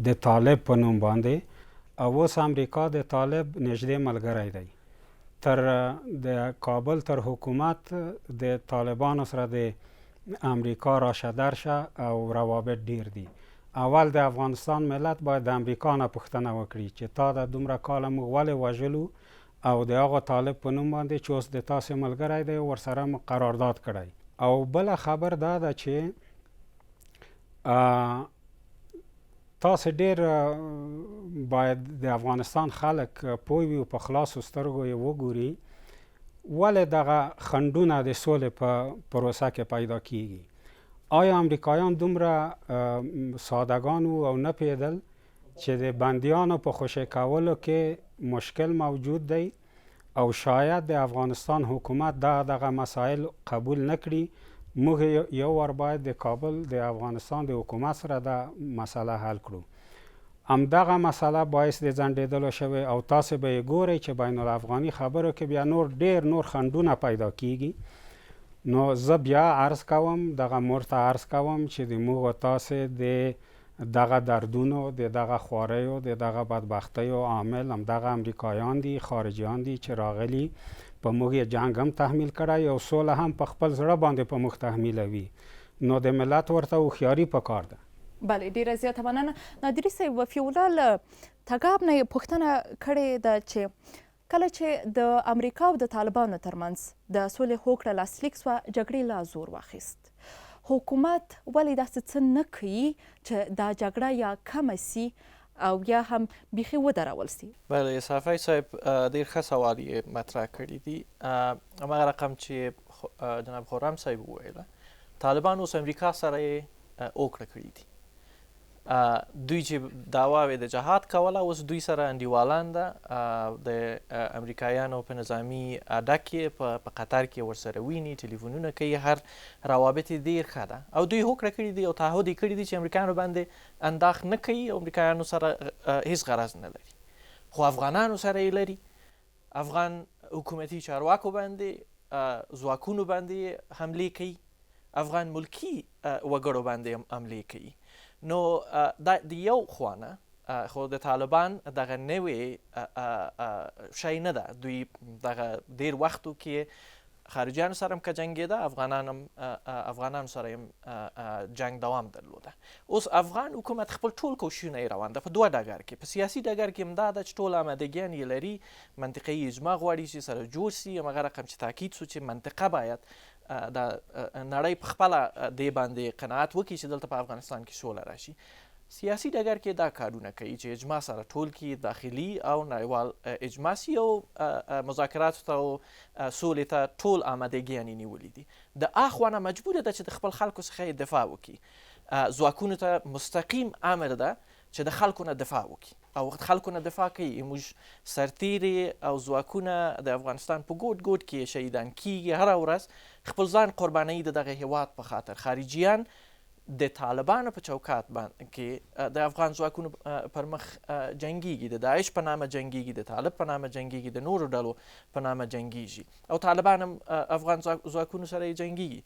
د طالب په نوم باندې. او اوس امریکا د طالب نږدې ملګری دی. تر د کابل تر حکومت د طالبانو سره د امریکا راشه درشه او روابط ډیر دي. اول د افغانستان ملت باید د امریکا نه پوښتنه وکړي چې تا د دومره کاله موږ ولې وژلو او د هغه طالب په نوم باندې چې اوس د تاسې ملګری دی ورسره قرارداد کړی. او بله خبر دا ده چې تاسې ډېر باید د افغانستان خلک پوه وي او په خلاصو سترګو یې وګوري ولې دغه خنډونه د سولې په پروسه کې پیدا کیږي. آیا امریکایان دومره سادهګان وو او نه پوهېدل چې د بندیانو په خوشی کولو کې مشکل موجود دی او شاید د افغانستان حکومت دغه مسائل قبول نکړي؟ موږ یو وار باید د کابل د افغانستان د حکومت سره دا مسله حل کړو. همدغه مسله باعث د ځنډېدلو شوی او تاسې به یې ګورئ چې بین الافغاني خبرو کې بیا ډېر نور خنډونه پیدا کیږي. نو زه بیا عرض کوم، دغه مور ته عرض کوم چې د موږ او تاسې د دغه دردونو، د دغه خواریو، د دغه بدبختیو عامل همدغه امریکایان دي، خارجیان دي چې راغلي په موږ یې جنګ هم تحمیل کړی او سوله هم په خپل زړه باندې په موږ تحمیلوي. نو د ملت ورته هوښیاري پکار ده. بله ډیره زیاته مننه. نادري صاحب وفیولا له تګاب نه یې پوښتنه کړې ده چې کله چې د امریکا او د طالبانو ترمنځ د سولې هوکړه لاسلیک سوه، جګړې لا زور واخیست. حکومت ولې داسې څه نه کوي چې دا جګړه یا کمه سي او یا هم بیخي ودرول سي؟ بله صافی صاحب ډېر ښه سوال یې مطرح کړي دي. هماغه رقم چې جناب خرم صاحب وویله، طالبان اوس امریکا سره یې اوکړه کړي دي. دوی چې دعوا وې د جهاد کوله، اوس دوی سره انډیوالان ده. د امریکایانو په نظامي اډه کې په قطر کې ورسره ویني، ټلیفونونه کوي، هر روابط یې ډېر ښه ده او دوی هوکړه کړي دي او تعهد یې کړي دي چې امریکایانو باندې انداخ نه کوي او امریکایانو سره هیڅ غرض نه لري. خو افغانانو سره یې لري. افغان حکومتي چارواکو باندې، ځواکونو باندې حملې کوي، افغان ملکي وګړو باندې حملې کوي. نو د یو خوانه خو د طالبان دغه نوې شی نه ده. دوی دغه ډېر وختو کې خارجیانو سره هم که جنګېده، افغانانو سره هم جنګ دوام درلوده. اوس افغان حکومت خپل ټول کوششونه یې روان ده په دوه ډګر کې. په سیاسي ډګر کې هم دا ده چې ټول آمادګیان یې لري، منطقې اجماع غواړي چې سره جوړ سي. هماغه رقم چې تاکید سو چې منطقه باید د نړۍ په خپله دې باندې قناعت وکړي چې دلته په افغانستان کې سوله راشي. سیاسي ډګر کې دا کارونه کوي چې اجماع سره ټول کې داخلي او نړیوال اجماع سي او مذاکراتو ته او سولې ته ټول آمادګیان یې نیولي دي. د اخوانه مجبوره ده چې د خپل خلکو څخه یې دفاع وکړي. ځواکونو ته مستقیم امر ده چې د خلکو نه دفاع وکړي او وخت خلکو نه دفاع کوي. موږ سرتیري او ځواکونه د افغانستان په ګوټ ګوټ کې شهیدان کیږي هره ورځ، خپل ځان قربانوي د دغه هیواد په خاطر. خارجیان د طالبانو په چوکات باندې کې د افغان ځواکونو پر مخ جنګیږي، د داعش په نامه جنګیږي، د طالب په نامه جنګیږي، د نورو ډلو په نامه جنګیږي او طالبان هم افغان ځواکونو سره یې جنګیږي.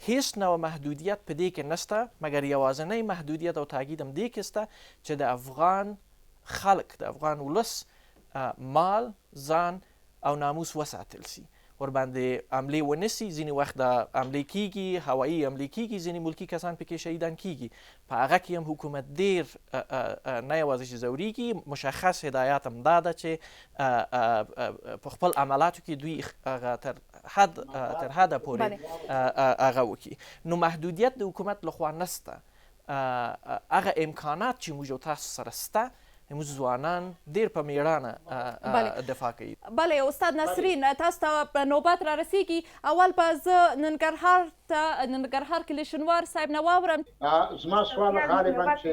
هیڅ نوع محدودیت په دې کې نشته، مګر یوازینی محدودیت او تاکید هم دې کې شته چې د افغان خلک، د افغان ولس مال، ځان او ناموس وساتل سي، ورباندې حملې ونه سي. ځینې وخت د حملې کیږي، هوایي حملې کیږي، ځینې ملکي کسان پکې شهیدان کیږي. په هغه کې هم حکومت ډېر نه یوازې چې ځورېږي، مشخص هدایات هم دا ده چې په خپل عملاتو کې دوی تر حده پورې هغه وکړي. نو محدودیت د حکومت لخوا نسته. هغه امکانات چې موږ او تاسو سره شته موږ ځوانان ډېر په میړانه دفاع کوي. بله استاد نسرین، تاسو ته نوبت را رسیږي. اول به زه ننګرهار کې له شینوار صاحب نه واورم. زما سوال غالبا چې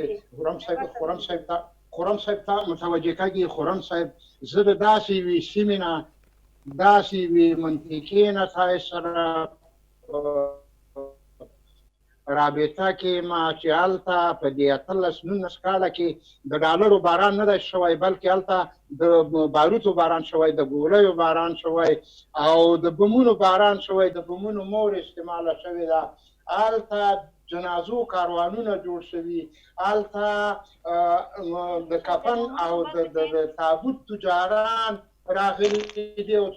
خرم صاحب ته متوجه کېږي. خرم صاحب، زه د داسې یوې سیمې نه، داسې یوې منطقې نه تاسو سره رابطه کې ما چې هلته په دې 18-19 کاله کې د ډالرو باران نه دی شوی، بلکې هلته د باروتو باران شوی، د ګولیو باران شوی او د بمونو باران شوی، د بمونو مور استعماله شوې ده. هلته جنازو کاروانونه جوړ شوي، هلته د کفن او د تابوت تجاران راغلي دي او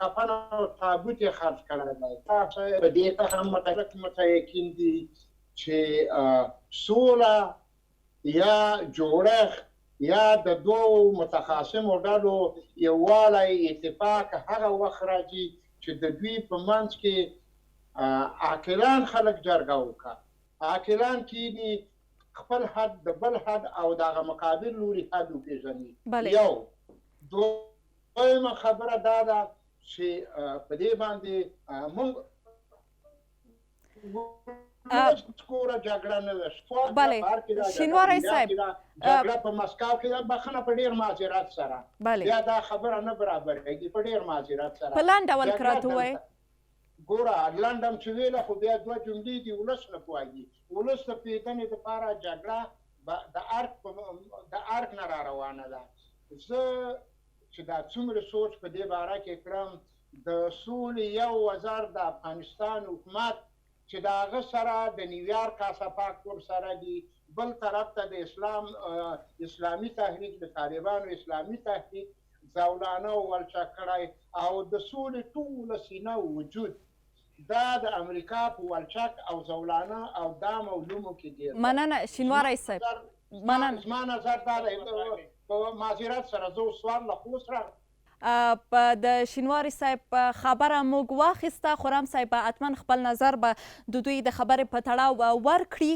کفن او تابوت یې خرڅ کړی دی. په دې ته هم متیقن دي چې سوله یا جوړښت یا د دوو متخاصمو ډلو یووالی اتفاق هغه وخت راځي چې د دوی په منځ کې عاقلان خلک جرګه وکړه. عاقلان کېږي خپل حد د بل حد او د هغه مقابل لوري حد وپېژني. یو دویمه خبره دا ده چې په دې باندې موږ کوره جګړه نه ده. بله شینواری صاحب، جګړه په مسکو کې ده، بخښنه په ډېر معذرت سره، بیا دا خبره نه برابرېږي، په ډېر معذرت سره. په لنډ ډول که راته ووایئ. ګوره لنډ هم چې ویله خو بیا دوه جملې دي، ولس نه پوهېږي. ولس د پېژنې دپاره جګړه د ارګ نه را روانه ده. زه چې دا څومره سوچ په دې باره کې کړم، د سولې یو وزر د افغانستان حکومت چې د هغه سره د نیویارک اسفاک ورسره دي، بل طرف ته د اسلامي تحریک د طالبانو اسلامي تحریک زولانه ولچک کړی او د سولې ټوله سینه وجود دا د امریکا په ولچک او زولانه او دام او لومو کې دی. مننه شینواری صاحب، مننه. زما نظر دا دی، په معذرت سره زه سوال له خوست راغلم. د شینواری صاحب خبره موږ واخیسته. خرم صاحب به حتما خپل نظر به د دوی د خبرې په تړاو ورکړي.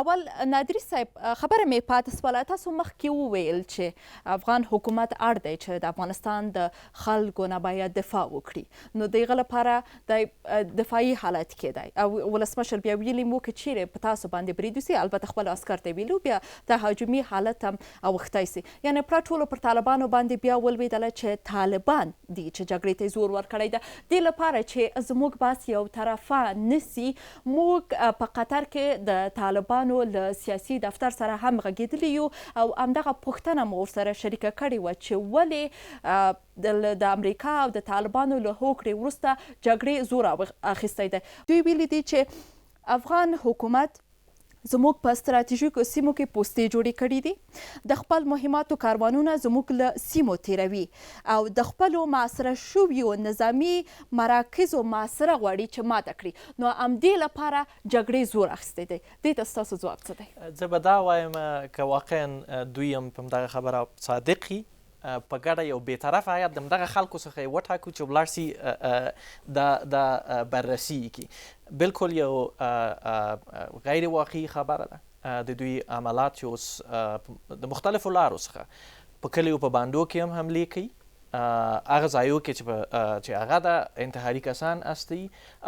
اول نادري صاحب، خبره مې پاتې سوله. تاسو مخکې وویل چې افغان حکومت اړ دی چې د افغانستان د خلکو نه باید دفاع وکړي، نو د هغه لپاره د دفاعي حالت کې دی او ولسمشر بیا ویلي مو که چیرې په تاسو باندې برید وسي، البته خپل عسکر ته ویلو، بیا تهاجمي حالت هم اوښتی سي. یعنې پوره ټولو پر طالبانو باندې بیا ولوېدله چې طالبان دي چې جګړې ته زور ورکړی ده. دې لپاره چې زموږ بحث یو طرفه نسي، موږ په قطر کې د طالبانو له سیاسي دفتر سره هم غږېدلي یو او همدغه پوښتنه مو ورسره شریکه کړې وه چې ولې د امریکا او د طالبانو له هوکړې وروسته جګړې زور اخیستی دی. دوی ویلي دي چې افغان حکومت زموږ په ستراتیژیکو سیمو کې پوستې جوړې کړي دي، د خپل مهماتو کاروانونه زموږ له سیمو تیروي او د خپلو محاصره شویو نظامي مراکزو محاصره غواړي چې ماته کړي. نو همدې لپاره جګړې زور اخیستی دی. دې ته ستاسو ځواب څه دی؟ زه به دا وایم که واقعا دوی هم په همدغه خبره صادق وي، په ګډه یو بېطرفه هیات د همدغه خلکو څخه یې وټاکو چې ولاړ سي دا بررسي کړي. بالکل یو غیر واقعي خبره ده. د دوی عملات چې اوس د مختلفو لارو څخه په کلیو په بانډو کې هم حملې کوي، هغه ځایو کې چې هغه د انتحاري کسان استي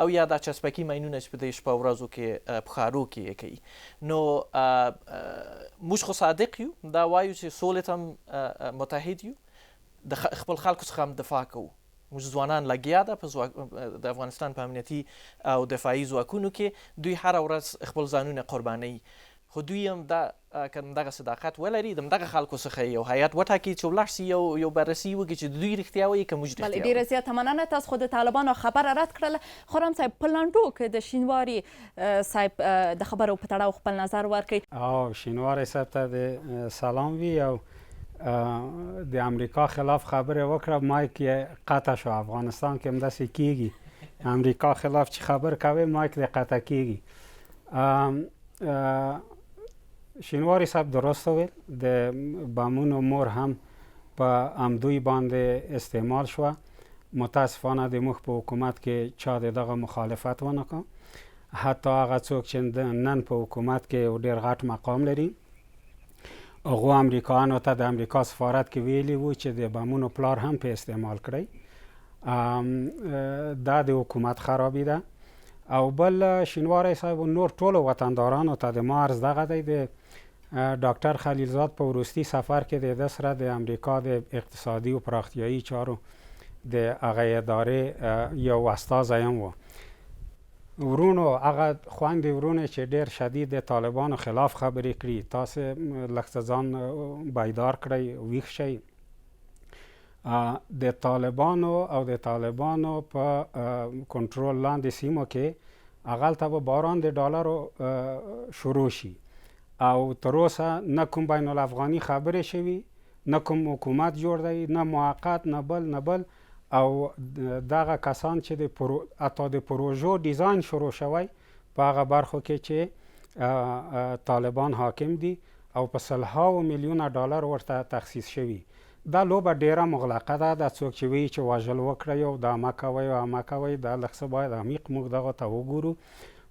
او یا د چسپکي ماینونه چې په دې شپه ورځو کې په ښارو کې یې کوي. نو موږ خو صادق یو، دا وایو چې سولې ته هم متحد یو، د خپل خلکو څخه هم دفاع کوو. موږ ځوانان لګیا ده د افغانستان په امنیتي او دفاعي ځواکونو کې، دوی هره ورځ خپل ځانونه قربانوي. خو دوی هم که همدغه صداقت ولري، د همدغه خلکو څخه یو هیات وټاکي چې ولاړ سي یو بررسي وکړي چې دوی رښتیا وایي که موږ رښتیا وایو. ډېره زیاته مننه. تاسو خو د طالبانو خبره رد کړله. خرم صاحب، په لنډو کې د شینواري صاحب د خبرو په تړاو خپل نظر ورکړئ. او شینواری صاحب ته د سلام وي او د امریکا خلاف خبره وکړه، مایک یې قطع شو. افغانستان کې همداسې کیږي، امریکا خلاف چې خبر کوي مایک دې قطع کیږي. شینواری صاحب درست ویل، د بمونو مور هم په همدوی باندې استعمال شوه. متاسفانه د موږ په حکومت کې چا د دغه مخالفت ونه کړ، حتی هغه څوک چې نن په حکومت کې ډېر غټ مقام لري هغو امریکایانو ته د امریکا سفارت کې ویلي وو چې د بمونو پلار هم په استعمال کړئ. دا د حکومت خرابي ده. او بل شینواری صاحب و نور ټولو وطندارانو ته د ما عرض دغه دی، د ډاکټر خلیلزاد په وروستي سفر کې د ده سره د امریکا د اقتصادي او پراختیایي چارو د هغه ادارې یو استازی هم و. ورونو هغه خویندې ورونه چې ډېر شدید د طالبانو خلاف خبرې کړي، تاسې لږ څه ځان بیدار کړئ، ویښ شئ. د طالبانو او د طالبانو په کنټرول لاندې سیمو کې هغلته به باران د ډالرو شروع شي او تر اوسه نه کوم بین الافغاني خبرې شوي، نه کوم حکومت جوړ دی، نه موقت، نه بل او دغه کسان چې حتی د پروژو ډیزاین شروع شوی په هغه برخو کې چې طالبان حاکم دي او په سلهاو میلیونه ډالر ورته تخصیص شوي. دا لوبه ډیره مغلقه ده. دا څوک چې وایي چې وژل وکړئ او دا مه کوئ او مه کوئ، دا لږ څه باید عمیق موږ دغه ته وګورو.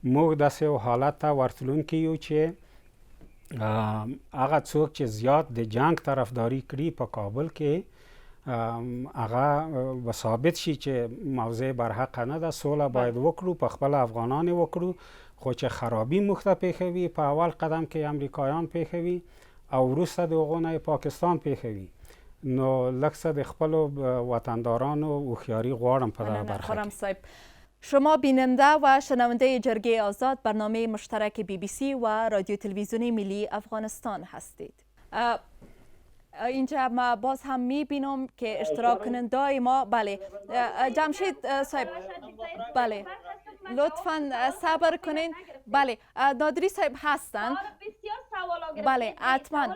موږ داسې یو حالت ته ورتلونکي یو چې هغه څوک چې زیات د جنگ طرفداري کړي په کابل کې هغه به ثابت شي چې موضوع برحقه نه ده. سوله باید وکړو، په خپل افغانان وکړو، خو چې خرابي موږ ته پېښوي په اول قدم کې امریکایان پېښوي او وروسته د هغو نه پاکستان پېښوي. نو لږ څه د خپلو وطندارانو هوښیاري غواړم په دغه برخه خرم صاحب. شما بیننده و شنونده جرگه آزاد، برنامه مشترک BBC و رادیو تلویزیونی ملی افغانستان هستید. اینجا ما باز هم میبینم که اشتراک کننده ما بله جمشید صاحب بله لطفاً صبر کنین. بله نادری صاحب هستند. بله حتما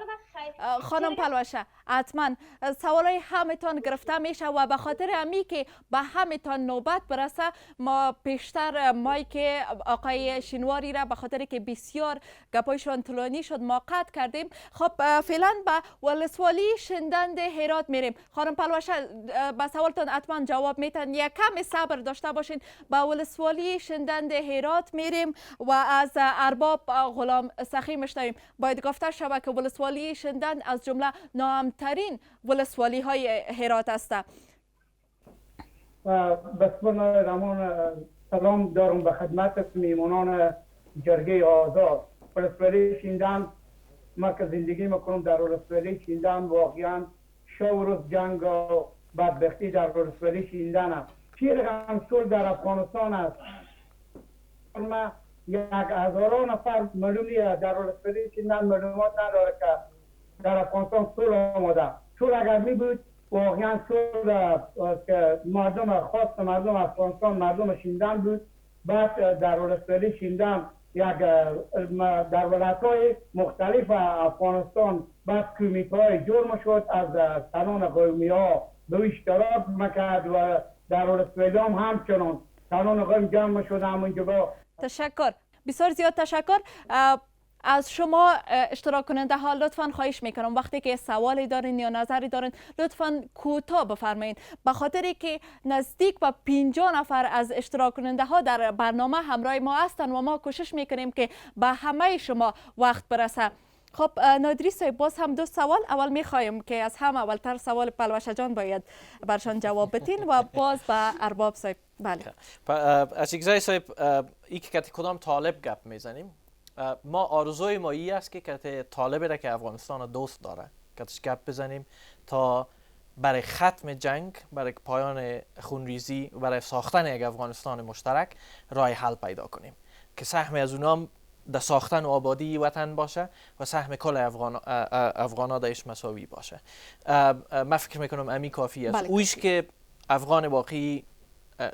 خانم پلوشه حتما سوالای همتان گرفته میشه و به خاطر امی که به همتان نوبت برسه ما پیشتر مایک آقای شینواری را به خاطر که بسیار گپایشان طولانی شد ما قطع کردیم. خب فعلا به ولسوالی شندند هرات میریم. خانم پلوشه به سوالتان حتما جواب میتن، یک کم صبر داشته باشین. به ولسوالی شندند هرات میریم و از ارباب غلام سخی میشنویم. باید گفته شود که ولسوالی شندند از جمله نامترین ولسوالی های هرات است. بسم الله الرحمن سلام دارم به خدمت میمونان جرگه آزاد. ولسوالی شندند ما که زندگی میکنم در ولسوالی شندند، واقعا شب و روز جنگ و بدبختی در ولسوالی شندند. چی رقم صلح در افغانستان است. ما یک هزاران نفر معلومی در ولسوالی شندند معلومات نداره که در افغانستان صلح آمده. صلح اگر می بود واقعا صلح که مردم خواست مردم افغانستان مردم شندند بود. بعد در ولسوالی شندند یک در ولایت‌های مختلف افغانستان بعد کمیته‌های جرم شد از تنان قومی‌ها به اشتراک میکرد و در ولسوالی هم همچنان تنان قوم جمع شد همونجا. تشکر، بسیار زیاد تشکر. از شما اشتراک کننده ها لطفاً خواهش میکنم وقتی که سوالی دارین یا نظری دارین لطفاً کوتاه بفرمایید، به خاطری که نزدیک به 50 نفر از اشتراک کننده ها در برنامه همراه ما هستن و ما کوشش میکنیم که به همه شما وقت برسه. خب نادری صاحب باز هم دو سوال. اول میخوایم که از هم اولتر سوال پلوشه جان باید برشان جواب بتین و باز به ارباب صاحب. بله از اگزای صاحب ای که کدام طالب گپ میزنیم، ما آرزوی ما ای است که طالبی را که افغانستان دوست داره کتش گپ بزنیم تا برای ختم جنگ، برای پایان خونریزی و برای ساختن یک افغانستان مشترک راه حل پیدا کنیم که سهم از اونام در ساختن و آبادی وطن باشه و سهم کل افغانا درش مساوی باشه. من فکر میکنم امی کافی است. اویش که افغان واقعی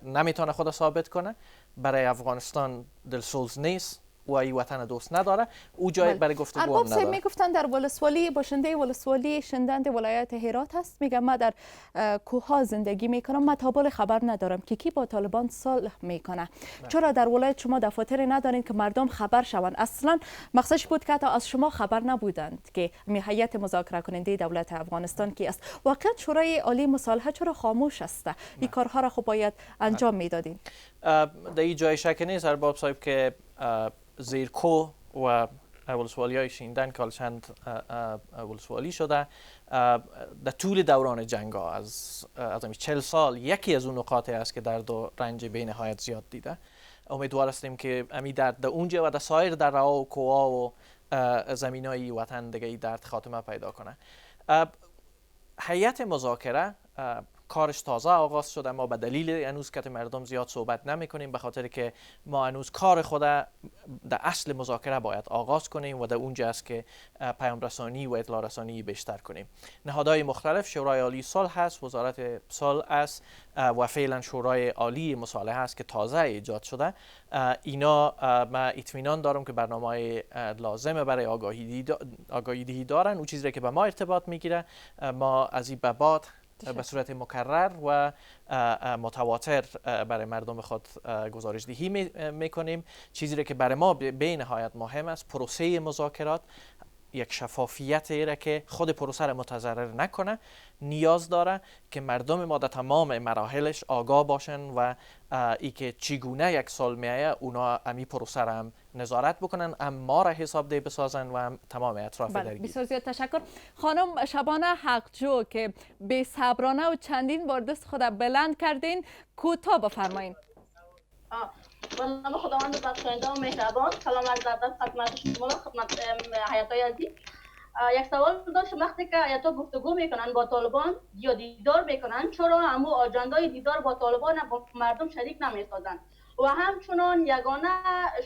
نمیتونه خود ثابت کنه، برای افغانستان دلسوز نیست و ای وطن دوست نداره، او جای برای گفتگو هم نداره. ارباب میگفتن در ولسوالی باشنده ولسوالی شندند ولایت هرات هست. میگم من در کوها زندگی میکنم، من تا خبر ندارم که کی با طالبان صلح میکنه. چرا در ولایت شما دفاتر ندارین که مردم خبر شوند؟ اصلا مقصدش بود که از شما خبر نبودند که هیئت مذاکره کننده دولت افغانستان کی است. واقعا شورای عالی مصالحه چرا خاموش است؟ این کارها را خب باید انجام میدادین. در این جای شک نیست ارباب صاحب که زیرکو و ولسوالی‌های شیندن که چند ولسوالی شده در طول دوران جنگ ها از 40 سال یکی از اون نقاطی است که درد و رنج به نهایت زیاد دیده. امیدوار هستیم که امی درد در اونجا و در سایر درها و کوها و زمینای وطن دیگه درد خاتمه پیدا کنه. هیئت مذاکره کارش تازه آغاز شده. ما به دلیل هنوز که مردم زیاد صحبت نمی کنیم، به خاطر که ما هنوز کار خود در اصل مذاکره باید آغاز کنیم و در اونجا است که پیام رسانی و اطلاع رسانی بیشتر کنیم. نهادهای مختلف، شورای عالی صلح هست، وزارت صلح است و فعلا شورای عالی مصالحه است که تازه ایجاد شده. اینا ما اطمینان دارم که برنامه لازم برای آگاهی دهی دارن. اون چیزی که به ما ارتباط میگیره ما از این به بعد به صورت مکرر و متواتر برای مردم خود گزارش دهی میکنیم. چیزی که برای ما به نهایت مهم است پروسه مذاکرات یک شفافیتی را که خود پروسه را متضرر نکنه، نیاز داره که مردم ما در تمام مراحلش آگاه باشن و ای که چگونه یک سال میایه اونا امی پروسه را هم نظارت بکنن، اما را حساب ده بسازن و هم تمام اطراف درگیر. بسیار زیاد تشکر. خانم شبانه حقجو که بی صبرانه و چندین بار دست خود بلند کردین، کوتاه بفرمایین. به نام خداوند بخشاینده و مهربان، سلام عرض ادب خدمت شما، خدمت حیاتای عزیز. یک سوال داشتم، وقتی که حیاتا گفتگو میکنن با طالبان یا دیدار میکنن، چرا همو آجندای دیدار با طالبان با مردم شریک نمیسازن؟ و همچنان یگانه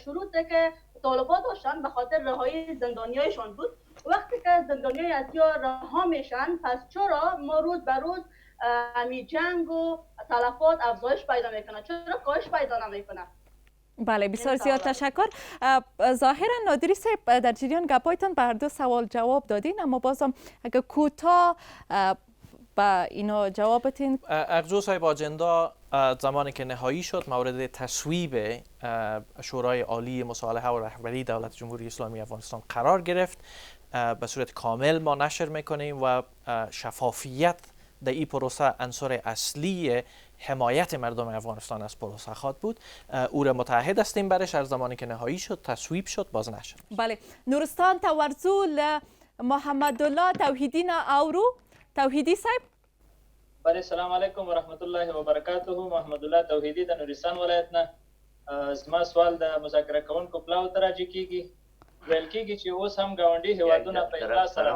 شروطی که طالبان داشتن به خاطر رهایی زندانیایشان بود. وقتی که زندانیای ازیا رها میشن، پس چرا ما روز به روز امی جنگ و تلفات افزایش پیدا میکنه؟ چرا کاهش پیدا نمیکنه؟ بله، بسیار زیاد تشکر. ظاهرا نادری صاحب در جریان گپایتان به هر دو سوال جواب دادین، اما بازم اگر کوتاه با اینا جوابتین. اقجو صاحب، آجندا زمانی که نهایی شد مورد تصویب شورای عالی مصالحه و رهبری دولت جمهوری اسلامی افغانستان قرار گرفت. به صورت کامل ما نشر میکنیم و شفافیت در این پروسه عنصر اصلی حمایت مردم افغانستان از پروسه خواهد بود. او را متعهد هستیم برش. از زمانی که نهایی شد تصویب شد باز نشر. بله، نورستان تورزول محمد الله توحیدی اورو. توحیدی صاحب. بله، سلام علیکم و رحمت الله و برکاته. محمد الله توحیدی د نورستان ولایت نه. زما سوال د مذاکره کوونکو پلاو ته راجع کیږي. ویل کیږي چې اوس هم ګاونډي هیوادونه په اجازه سره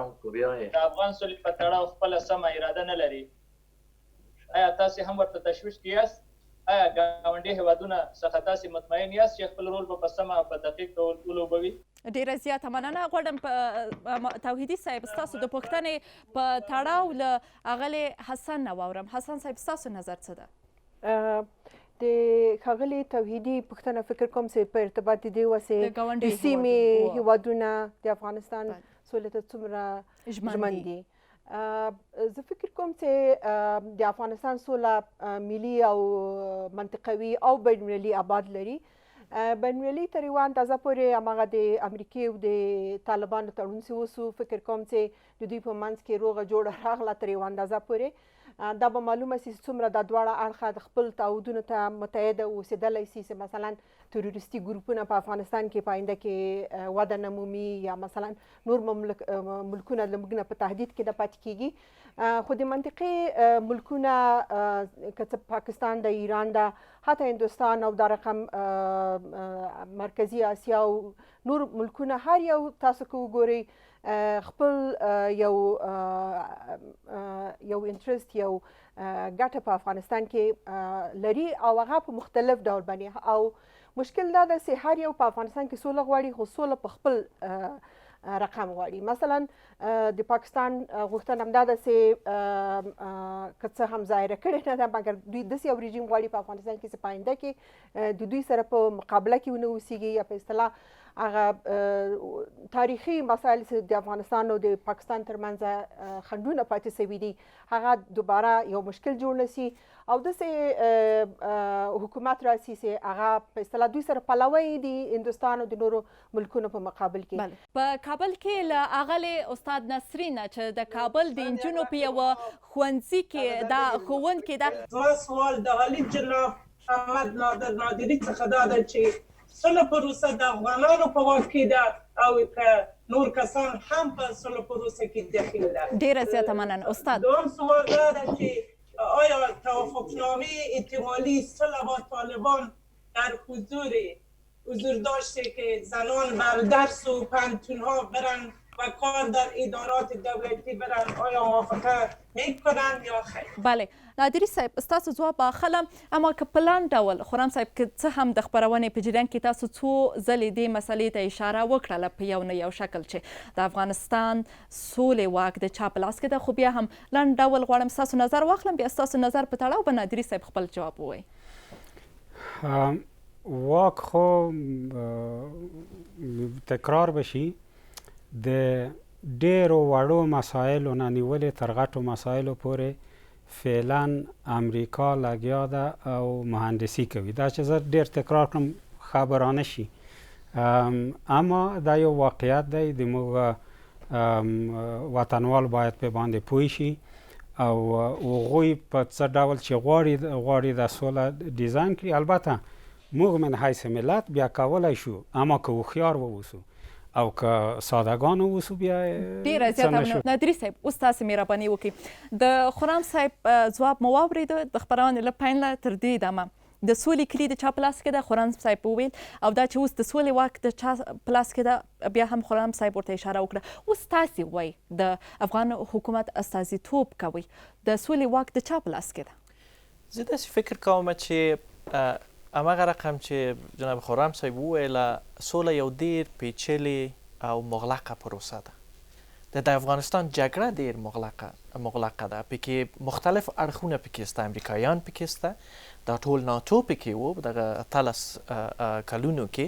د افغان سولې په تړاو خپله سمه اراده نه لري. آیا تاسو هم ورته تشویش کیاست؟ آیا ګاونډي هیوادونه څخه تاسو مطمئن یاست چې خپل رول په سمه او په دقیق ډول ولوبوي؟ ډیره زیاته مننه غواړم توحیدي صاحب ستاسو د پوښتنې په تړاو له اغلې حسن نه واورم. حسن صاحب ستاسو نظر څه ده؟ د ښاغلي توحیدي پوښتنه فکر کوم چې په ارتباط د دې وسې د سیمې هیوادونه د افغانستان سولې ته څومره ژمن دي. زه فکر کوم چې د افغانستان سوله ملي او منطقوي او بینالمللي ابعاد لري. بینالمللي تر یوه اندازه پورې هماغه د امریکې او د طالبانو تړون چې وسو، فکر کوم چې د دوی په منځ کې روغه جوړه راغله تر یوه اندازه پورې. دا به معلومه سي څومره دا دواړه اړخه د خپل تعهدونو ته متحده اوسېدلی سي چې مثلا تروریستي ګروپونه په افغانستان کې په آینده کې وده نه مومي یا مثلا نور ملکونه له موږ نه په تهدید کې نه پاتې کېږي. خو د منطقې ملکونه که څه پاکستان د ایران ده، حتی هندوستان او دا رقم مرکزي اسیا او نور ملکونه، هر یو تاسو که وګورئ خپل یو انټرست یو ګټه په افغانستان کې لري او هغه په مختلف ډول باندې. او مشکل دا ده چې هر یو په افغانستان کې سوله غواړي، خو سوله په خپل رقم غواړي. مثلا د پاکستان غوښتنه همدا ده چې که څه هم ظاهره کړې نه ده، مګر دوی داسې یو رژیم غواړي په افغانستان کې چې په آینده کې د دوی سره په مقابله کې ونه اوسېږي یا په اصطلاح هغه تاریخي مسایل چې د افغانستان او د پاکستان ترمنځ خنډونه پاتې شوي دي هغه دوباره یو مشکل جوړ نه سي او داسې حکومت راسي چې هغه په اصطلاح دوی سره پلوی دي هندوستان او د نورو ملکونو په مقابل کې. په کابل کې له اغلې استاد نسرین چې د کابل د انجونو په یوه ښوونځي کې دا ښوونکې ده. زما سوال د غالب جناب احمد نادر نادري څخه دا ده چې صلح پروسه د افغانانو په واک کې ده او که نور کسان هم په صلح پروسه کې دخیل ده. ډیره زیاته مننه استاد. دوم سوال دا ده چې آیا توافقنامه احتمالی صلح با طالبان در حضور داشته که زنان بر درس و پانتونها برن و کار در ادارات دولتی برن، آیا موافقه میکنن یا خیر؟ بله نادري صاحب ستاسو ځواب اخلم، اما که په لاند ډول خرم صاحب که څه هم د خپرونې په جریان کې تاسو څو ځلې دې مسلې ته اشاره وکړله په یو نه یو شکل چې د افغانستان سولې واک د چا په لاس کې ده، خو بیا هم لاند ډول غواړم ستاسو نظر واخلم، بیا ستاسو نظر په تړاو به نادري صاحب خپل جواب ووایي. واک خو تکرار بشي د ډېرو وړو مسایلو نه نیولې تر غټو مسایلو پورې فعلا امریکا لګیا ده او مهندسي کوي. دا چې زه ډېر تکرار کړم خبرانه شي، اما دا یو واقعیت دی، د موږ وطنوال باید په باندې پوه شي او هغوی په څه ډول چې غواړي دا سوله ډیزاین کړي. البته موږ من حیث ملت بیا کولی شو، اما که هوښیار واوسو او که سادهګان واوسو بیا ډېره زیاته. نادري صاحب اوس تاسې مهرباني وکړئ، د خرم صاحب ځواب مو واورېده د خپرونې له پیل تر دې دمه د سولې کلي د چا په لاس کې ده؟ خرم صاحب وویل، او دا چې اوس د سولې واک د چا په لاس کې ده بیا هم خرم صاحب ورته اشاره وکړه. اوس تاسې وایئ د افغان حکومت استازیتوب کوئ، د سولې واک د چا په لاس کې ده؟ زه داسې فکر کوم چې هماغه رقم چې جناب خرم صاحب وویله، سوله یو ډېر پیچلې او مغلقه پروسه ده. د افغانستان جګړه ډېر مغلقه ده، پکې مختلف اړخونه پکې شته، امریکایان پکې شته، دا ټول ناتو پکې وو دغه 13 کلونو کې،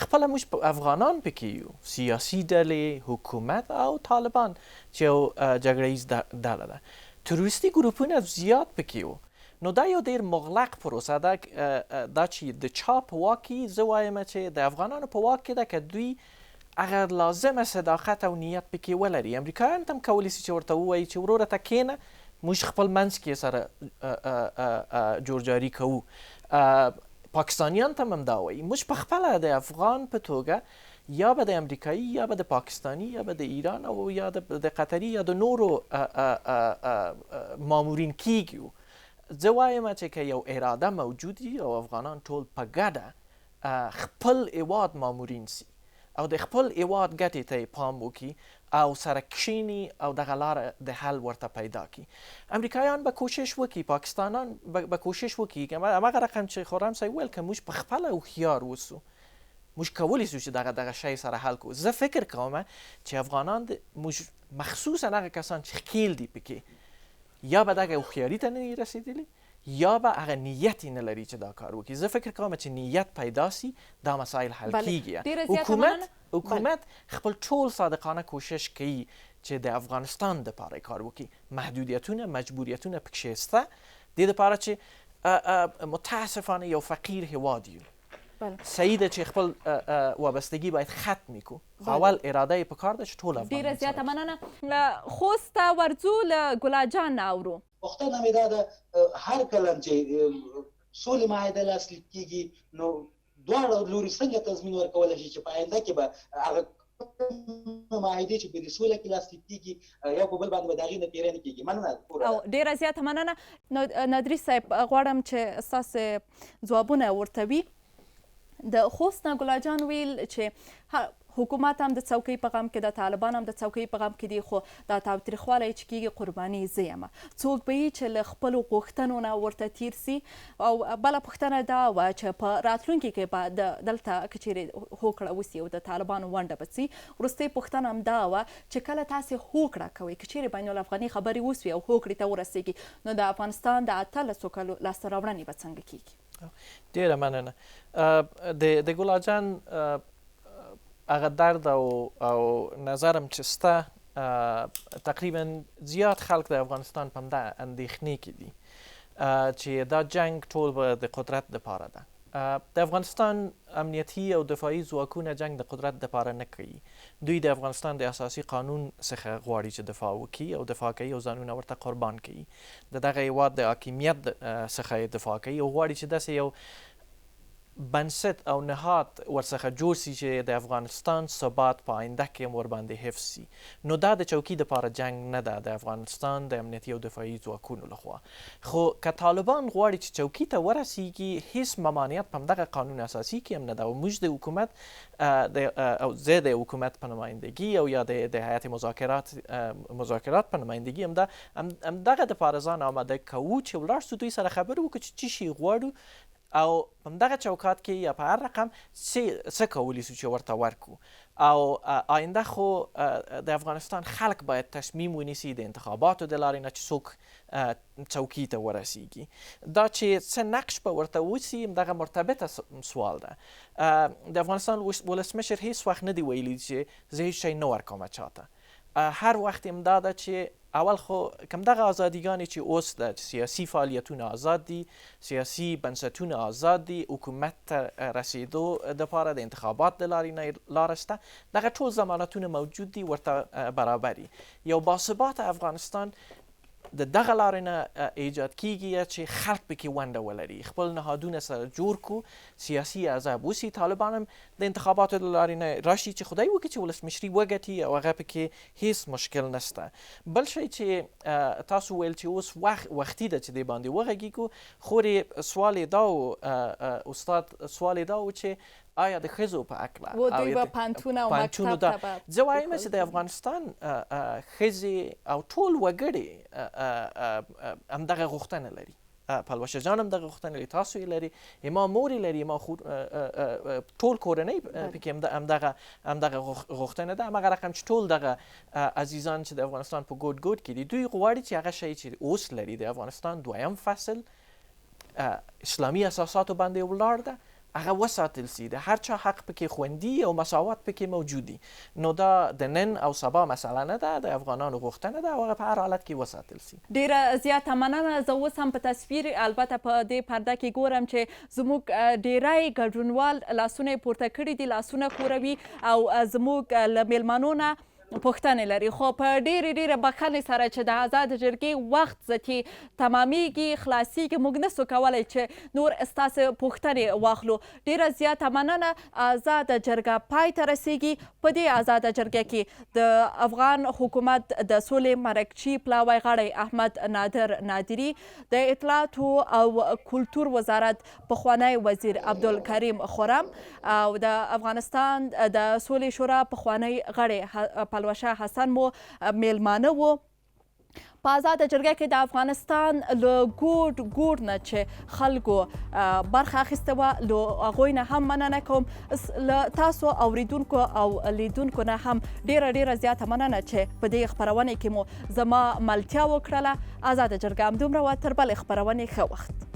خپله موږ افغانان پکې یو، سیاسي ډلې، حکومت او طالبان چې یو جګړه ییز ډله ده، تروریستي ګروپونه زیات پکې وو. نو دا یو ډېر مغلق پروسه ده. دا چې د چا په واک کې، زه وایم چې د افغانانو په واک کې ده که دوی هغه لازمه صداقت او نیت پکې ولري. امریکایان هم کولی شي چې ورته ووایي چې وروره ته کښېنه، موږ خپل منځ کې سره جوړجاري کوو. پاکستانیان ته هم همدا وایي. موږ پخپله د افغان په توګه یا به د امریکایي یا به د پاکستاني یا به د ایران او یا د قطري یا د نورو مامورین کیږو. زه وایم چې که یو اراده موجود وي او افغانان ټول په ګډه خپل هیواد مامورین سي او د خپل هیواد ګټې ته پام وکړي او سره کښیني او دغه لاره د حل ورته پیدا کړي. امریکایان به کوشش وکړي، پاکستانان به کوشش وکړي، هماغه رقم چې خرم صاحب ویل که موږ پخپله هوښیار اوسو، موږ کولی شو چې دغه شی سره حل کړو. زه فکر کوم چې افغانان موږ مخصوصا هغه کسان چې ښکیل دي پکې، یا به دغه هوښیاري ته نه رسېدلي یا به هغه نیت نه لري چې دا کار وکړي. زه فکر کوم چې نیت پیدا سي دا مسایل حل کیږي. حکومت خپل ټول صادقانه کوشش کوي چې د افغانستان دپاره کار وکړي. محدودیتونه مجبوریتونه پکې شته، دې دپاره چې متاسفانه یو فقیر هیواد یو. صحیح ده چې خپل وابستگی باید ختم کړو، خو اول اراده یې پکار ده چې ټول افغانان. ډېره زیاته مننه. خوست ته ورځو، له ګلال جان نه اورو. پوښتنه مې دا ده هر کله چې سولې معاهده لاسلیک کېږي نو دواړه لوري څنګه تضمین ورکولی شي چې په آینده کې به هغه معاهدې چې په دې سوله کې لاسلیک کېږي یو په بل باندې به د هغې نه تېری نه کېږي. مننه. او ډېره زیاته مننه. نادري صاحب غواړم چې ستاسې ځوابونه ورته وي. د خوست نه ګلال جان ویل چې حکومت هم د څوکۍ په غم کې ده، طالبان هم د څوکۍ په غم کې دي، خو دا تاوتریخوالی چې کېږي قرباني زه یم. څوک به وي چې له خپلو غوښتنو نه ورته تیر سي. او بله پوښتنه دا وه چې په راتلونکي کې به دلته که چیرې هوکړه وسي او د طالبانو ونډه به سي. وروستۍ پوښتنه هم دا وه چې کله تاسې هوکړه کوئ، که چیرې بین الافغاني خبرې وسوي او هوکړې ته ورسېږي، نو د افغانستان د 18 کلو لاسته راوړنې به څنګه کېږي؟ ډېره مننه. د ګلال جان هغه درد او نظرم چې شته، تقریبا زیات خلک د افغانستان په همده اندېښنې کې دي چې دا جنګ ټول به د قدرت دپاره ده. د افغانستان امنیتي او دفاعي ځواکونه جنګ د قدرت دپاره نه کوي. دوی د افغانستان د اساسي قانون څخه غواړي چې دفاع وکړي او دفاع کوي او ځانونه ورته قربان کوي. د دغه هېواد د حاکمیت څخه دفاع کوي او غواړي چې داسې یو بنسټ او نهاد ورڅخه جوړ سي چې د افغانستان ثبات په آینده کې هم ورباندې حفظ سي. نو دا د چوکۍ دپاره جنګ نه ده د افغانستان د امنیتي او دفاعي ځواکونو لخوا. خو که طالبان غواړي چې چوکۍ ته ورسیږي، هیڅ ممانعت په همدغه قانون اساسي کې هم نه ده او موږ د حکومت او زه د حکومت په نمایندګي او یا د هیئت مذاکرات په نمایندګي همدغه دپاره ځان آماده کوو چې ولاړ سو دوی سره خبرې وکړو چې څه شي غواړو او په همدغه چوکات کې یا په هر رقم څه کولی سو چې ورته ورکو. او آینده خو د افغانستان خلک باید تصمیم ونیسي د انتخاباتو د لارې نه چې څوک چوکۍ ته ورسیږي. دا چې څه نقش به ورته وسي همدغه مرتبطه سوال ده. د افغانستان ولسمشر هیڅ وخت نه دی ویلي چې زه هیڅ شی نه ورکوم چاته. هر وخت امدا ده چې اول خو کوم دغه ازادیګانې چې اوس د سیاسي فعالیتونه آزاد دي، سیاسي بنسټونه آزاد دي، حکومت ته رسیدو دپاره د انتخابات د لارې نه لاره شته، دغه ټول ضمانتونه موجود دي ورته برابر. یو باثباته افغانستان د دغه لارې نه ایجاد کیږي چې خلک پکې ونډه ولري، خپل نهادونه سره جوړ کو، سیاسي احزاب وسي، طالبان هم د انتخاباتو د لارې نه راشي چې خدای وکړي چې ولسمشري وګټي او هغه پکې هیڅ مشکل نشته. بل شی چې تاسو ویل چې اوس وختي ده چې دې باندې وغږیږو، خو سوال یې دا و استاد، سوال یې دا و چې آیا د ښځو په هکله دوی به پوهنتون او مکتب ته زه وایم چې د افغانستان ښځې او ټول وګړي همدغه غوښتنه لري. پلوشه جان هم دغه غوښتنه لري، تاسو یې لري، ما مور یې لري، ما ټول کورنۍ پکې همدغه غوښتنه ده. همغه رقم چې ټول دغه عزیزان چې د افغانستان په ګوټ ګوټ کې دي، دوی غواړي چې هغه شی چې اوس لري د افغانستان دویم فصل اسلامي اساساتو باندې ولاړ ده، هغه وساتل سي، د هر چا حق پکې خوندي او مساوات پکې موجودي. نو دا د نن او سبا مسله نه ده، د افغانانو غوښتنه ده او هغه په هر حالت کې وساتل سي. ډیره زیاته مننه. زه اوس هم په تصویر البته په دې پرده کې ګورم چې زموږ ډیری ګډونوال لاسونه یې پورته کړي دي، لاسونه ښوروي او زموږ له میلمنو نه پوښتنې لري. خو په ډېرې بخښنې سره چې د آزاد جرګې وخت ځکه تمامیږي، خلاصیږي، موږ نسو کولی چې نور ستاسې پوښتنې واخلو. ډېره زیاته مننه. آزاده جرګه پای ته رسیږي. په دې آزاده جرګه کې د افغان حکومت د سولې مرکچي پلاوی غړی احمد نادر نادري، د اطلاعاتو او کلتور وزارت پخوانی وزیر عبدالکریم خرم او د افغانستان د سولې شورا پخوانی غړی پلوشه حسن مو میلمانه وو. په آزاده جرګه کې د افغانستان له ګوټ ګوټ نه چې خلکو برخه اخیسته وه، له هغوی نه هم مننه کوم. له تاسو اوریدونکو او لیدونکو نه هم ډیره زیاته مننه چې په دې خپرونې کې مو زما ملتیا وکړله. آزاده جرګه همدومره وه. تر بلې خپرونې ښه وخت.